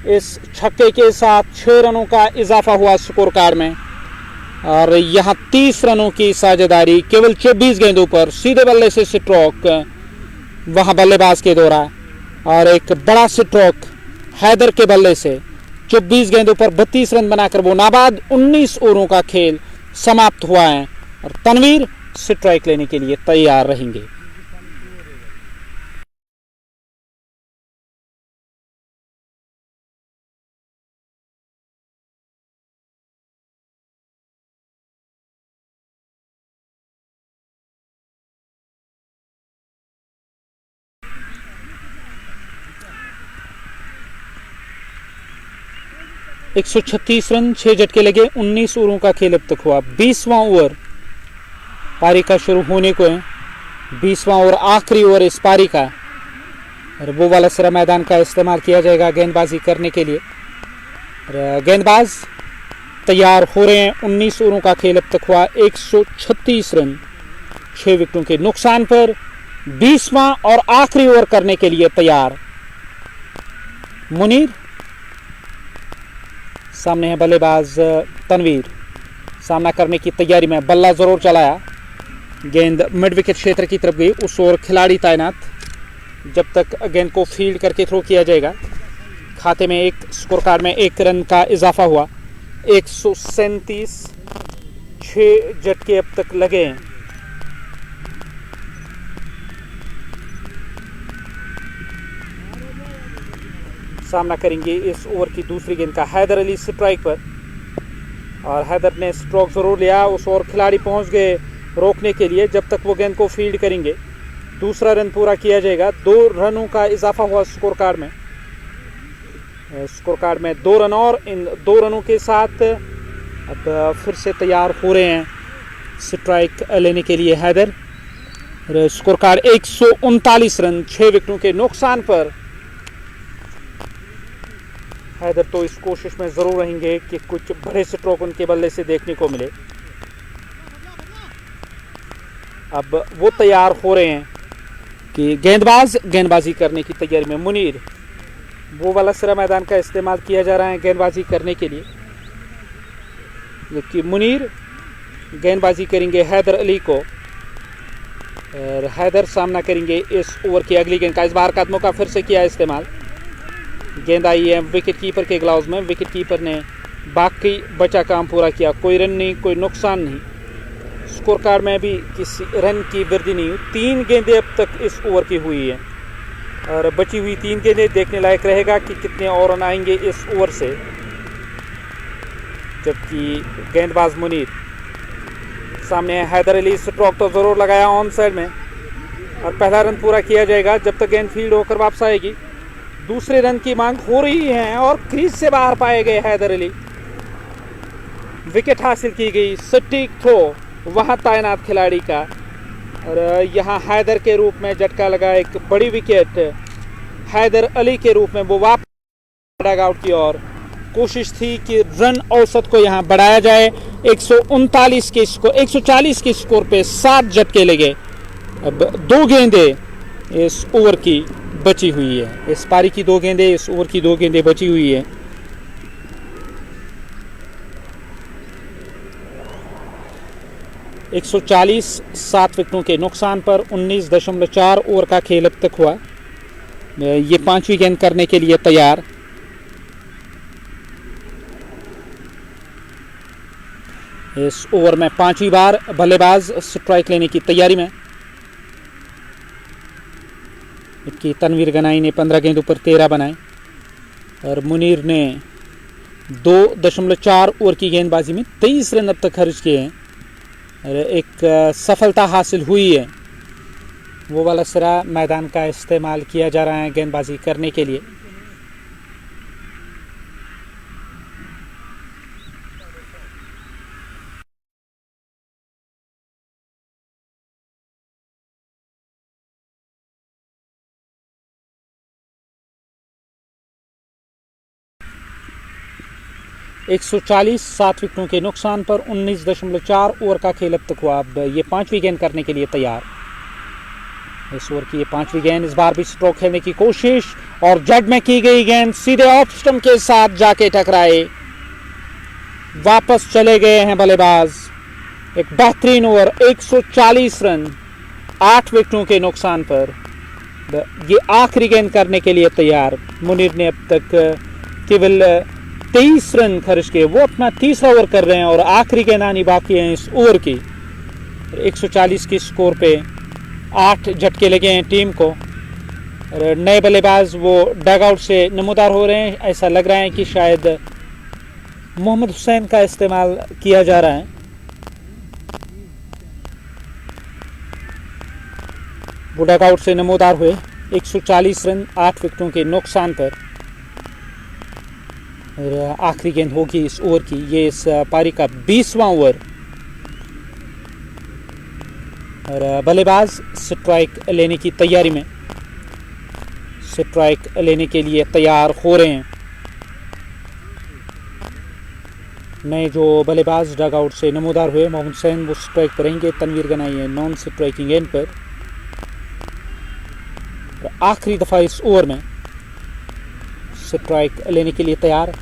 इस छक्के के साथ 6 रनों का इजाफा हुआ स्कोर कार्ड में और यहां 30 रनों की साझेदारी केवल 24 गेंदों पर। सीधे बल्ले से स्ट्रोक वहां बल्लेबाज के दौरा और एक बड़ा स्ट्रोक हैदर के बल्ले से 24 गेंदों पर 32 रन बनाकर वो नाबाद 19 ओवरों का खेल समाप्त हुआ है और तनवीर स्ट्राइक लेने के लिए तैयार रहेंगे। एक 136 रन 6 झटके लगे। 19 ओवरों का खेल अब तक हुआ। 20वां ओवर पारी का शुरू होने को है। 20वां और आखिरी ओवर इस पारी का, और वो वाला सिरा मैदान का इस्तेमाल किया जाएगा गेंदबाजी करने के लिए। गेंदबाज तैयार हो रहे हैं। 19 ओवरों का खेल अब तक हुआ। 136 रन 6 विकेटों के नुकसान पर 20वां और आखिरी ओवर करने के लिए तैयार मुनीर। सामने है बल्लेबाज तनवीर, सामना करने की तैयारी में। बल्ला जरूर चलाया, गेंद मिड विकेट क्षेत्र की तरफ गई। उस ओर खिलाड़ी तैनात जब तक गेंद को फील्ड करके थ्रो किया जाएगा। खाते में एक स्कोर कार्ड में 1 रन का इजाफा हुआ। 137 6 झटके अब तक लगे हैं। सामना करेंगे इस ओवर की दूसरी गेंद का हैदर अली स्ट्राइक पर, और हैदर ने स्ट्रोक जरूर लिया। उस ओर खिलाड़ी पहुंच गए रोकने के लिए। जब तक वो गेंद को फील्ड करेंगे दूसरा रन पूरा किया जाएगा। 2 रनों का इजाफा हुआ स्कोर कार्ड में। स्कोर कार्ड में 2 रन, और इन 2 रनों के साथ अब फिर से तैयार हो रहे हैं स्ट्राइक लेने के लिए हैदर। स्कोर कार्ड 139 रन 6 विकेटों के नुकसान पर। हैदर तो इस कोशिश में जरूर रहेंगे कि कुछ बड़े स्ट्रोक उनके बल्ले से देखने को मिले। अब वो तैयार हो रहे हैं कि गेंदबाज गेंदबाजी करने की तैयारी में। मुनीर, वो वाला सिरा मैदान का इस्तेमाल किया जा रहा है गेंदबाजी करने के लिए, जबकि मुनीर गेंदबाजी करेंगे हैदर अली को, और हैदर सामना करेंगे इस ओवर की अगली गेंद का। इस बार कदमों का फिर से किया इस्तेमाल। गेंद आई है विकेट कीपर के ग्लव्स में। विकेट कीपर ने बाकी बचा काम पूरा किया। कोई रन नहीं, कोई नुकसान नहीं। स्कोर कार्ड में भी किसी रन की वृद्धि नहीं हुई। 3 गेंदें अब तक इस ओवर की हुई है, और बची हुई 3 गेंदें देखने लायक रहेगा कि कितने और रन आएंगे इस ओवर से। जबकि गेंदबाज मुनीर, सामने है हैदर अली। स्ट्रोक तो जरूर लगाया ऑन साइड में, और पहला रन पूरा किया जाएगा जब तक गेंद फील्ड होकर वापस आएगी। दूसरे रन की मांग हो रही है, और क्रीज से बाहर पाए गए हैदर अली। विकेट हासिल की गई। सटीक थ्रो वहां तैनात खिलाड़ी का, और यहां हैदर के रूप में झटका लगा। एक बड़ी विकेट हैदर अली के रूप में वो वापस डग आउट की ओर। कोशिश थी कि रन औसत को यहां बढ़ाया जाए। 139 के स्कोर 140 के स्कोर पे 7 झटके लगे। अब 2 गेंदें इस ओवर की बची हुई है। इस पारी की 2 गेंदें, इस ओवर की 2 गेंदें बची हुई है। एक 7 विकेटों के नुकसान पर 19.4 ओवर का खेल अब तक हुआ। ये 5वीं गेंद करने के लिए तैयार। इस ओवर में 5वीं बार बल्लेबाज स्ट्राइक लेने की तैयारी में। कि तनवीर गनाई ने 15 गेंदों पर 13 बनाए, और मुनीर ने 2.4 ओवर की गेंदबाजी में 23 रन अब तक खर्च किए हैं। और एक सफलता हासिल हुई है। वो वाला सिरा मैदान का इस्तेमाल किया जा रहा है गेंदबाजी करने के लिए। एक 7 विकेटों के नुकसान पर 19.4 ओवर का खेल अब तक हुआ। अब ये 5वीं गेंद करने के लिए तैयार। इस ओवर की ये 5वीं गेंद। इस बार भी स्ट्रोक खेलने की कोशिश, और जड़ में की गई गेंद सीधे ऑफ स्टंप के साथ जाके टकराए। वापस चले गए हैं बल्लेबाज। एक बेहतरीन ओवर। 140 रन 8 विकेटों के नुकसान पर ये आखिरी गेंद करने के लिए तैयार। मुनीर ने अब तक केवल 23 रन खर्च किए। वो अपना 30वां ओवर कर रहे हैं, और आखिरी गेंद आनी बाकी है इस ओवर की। 140 के स्कोर पे 8 झटके लगे हैं टीम को, और नए बल्लेबाज वो डग आउट से नमूदार हो रहे हैं। ऐसा लग रहा है कि शायद मोहम्मद हुसैन का इस्तेमाल किया जा रहा है। वो डग आउट से नमूदार हुए। 140 रन 8 विकेटों के नुकसान पर, और आखिरी गेंद होगी इस ओवर की। ये इस पारी का 20वां ओवर। और बल्लेबाज स्ट्राइक लेने की तैयारी में, स्ट्राइक लेने के लिए तैयार हो रहे हैं। नए जो बल्लेबाज डगआउट से नमूदार हुए, मोहम्मद हुसैन वो स्ट्राइक पर रहेंगे, तनवीर गनाई है नॉन स्ट्राइकिंग एंड पर। आखिरी दफ़ा इस ओवर में स्ट्राइक लेने के लिए तैयार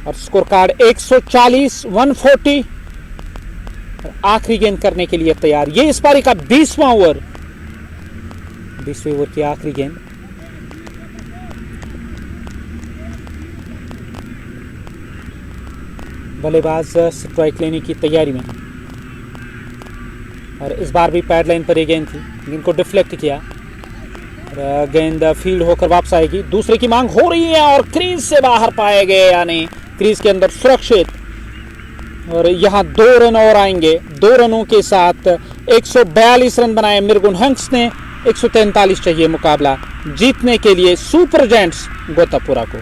और स्कोर कार्ड 140 140। आखिरी गेंद करने के लिए तैयार। ये इस पारी का 20वां ओवर, 20वें ओवर की आखिरी गेंद। बल्लेबाज स्ट्राइक लेने की तैयारी में और इस बार भी पैड लाइन पर ये गेंद थी, गेंद को डिफ्लेक्ट किया और गेंद फील्ड होकर वापस आएगी। दूसरे की मांग हो रही है और क्रीज से बाहर पाए गए, यानी क्रीज के अंदर सुरक्षित। और यहाँ 2 रन और आएंगे। 2 रनों के साथ 142 रन बनाए मिर्गुन हंक्स ने। 143 चाहिए मुकाबला जीतने के लिए सुपर जायंट्स गोतापुरा को।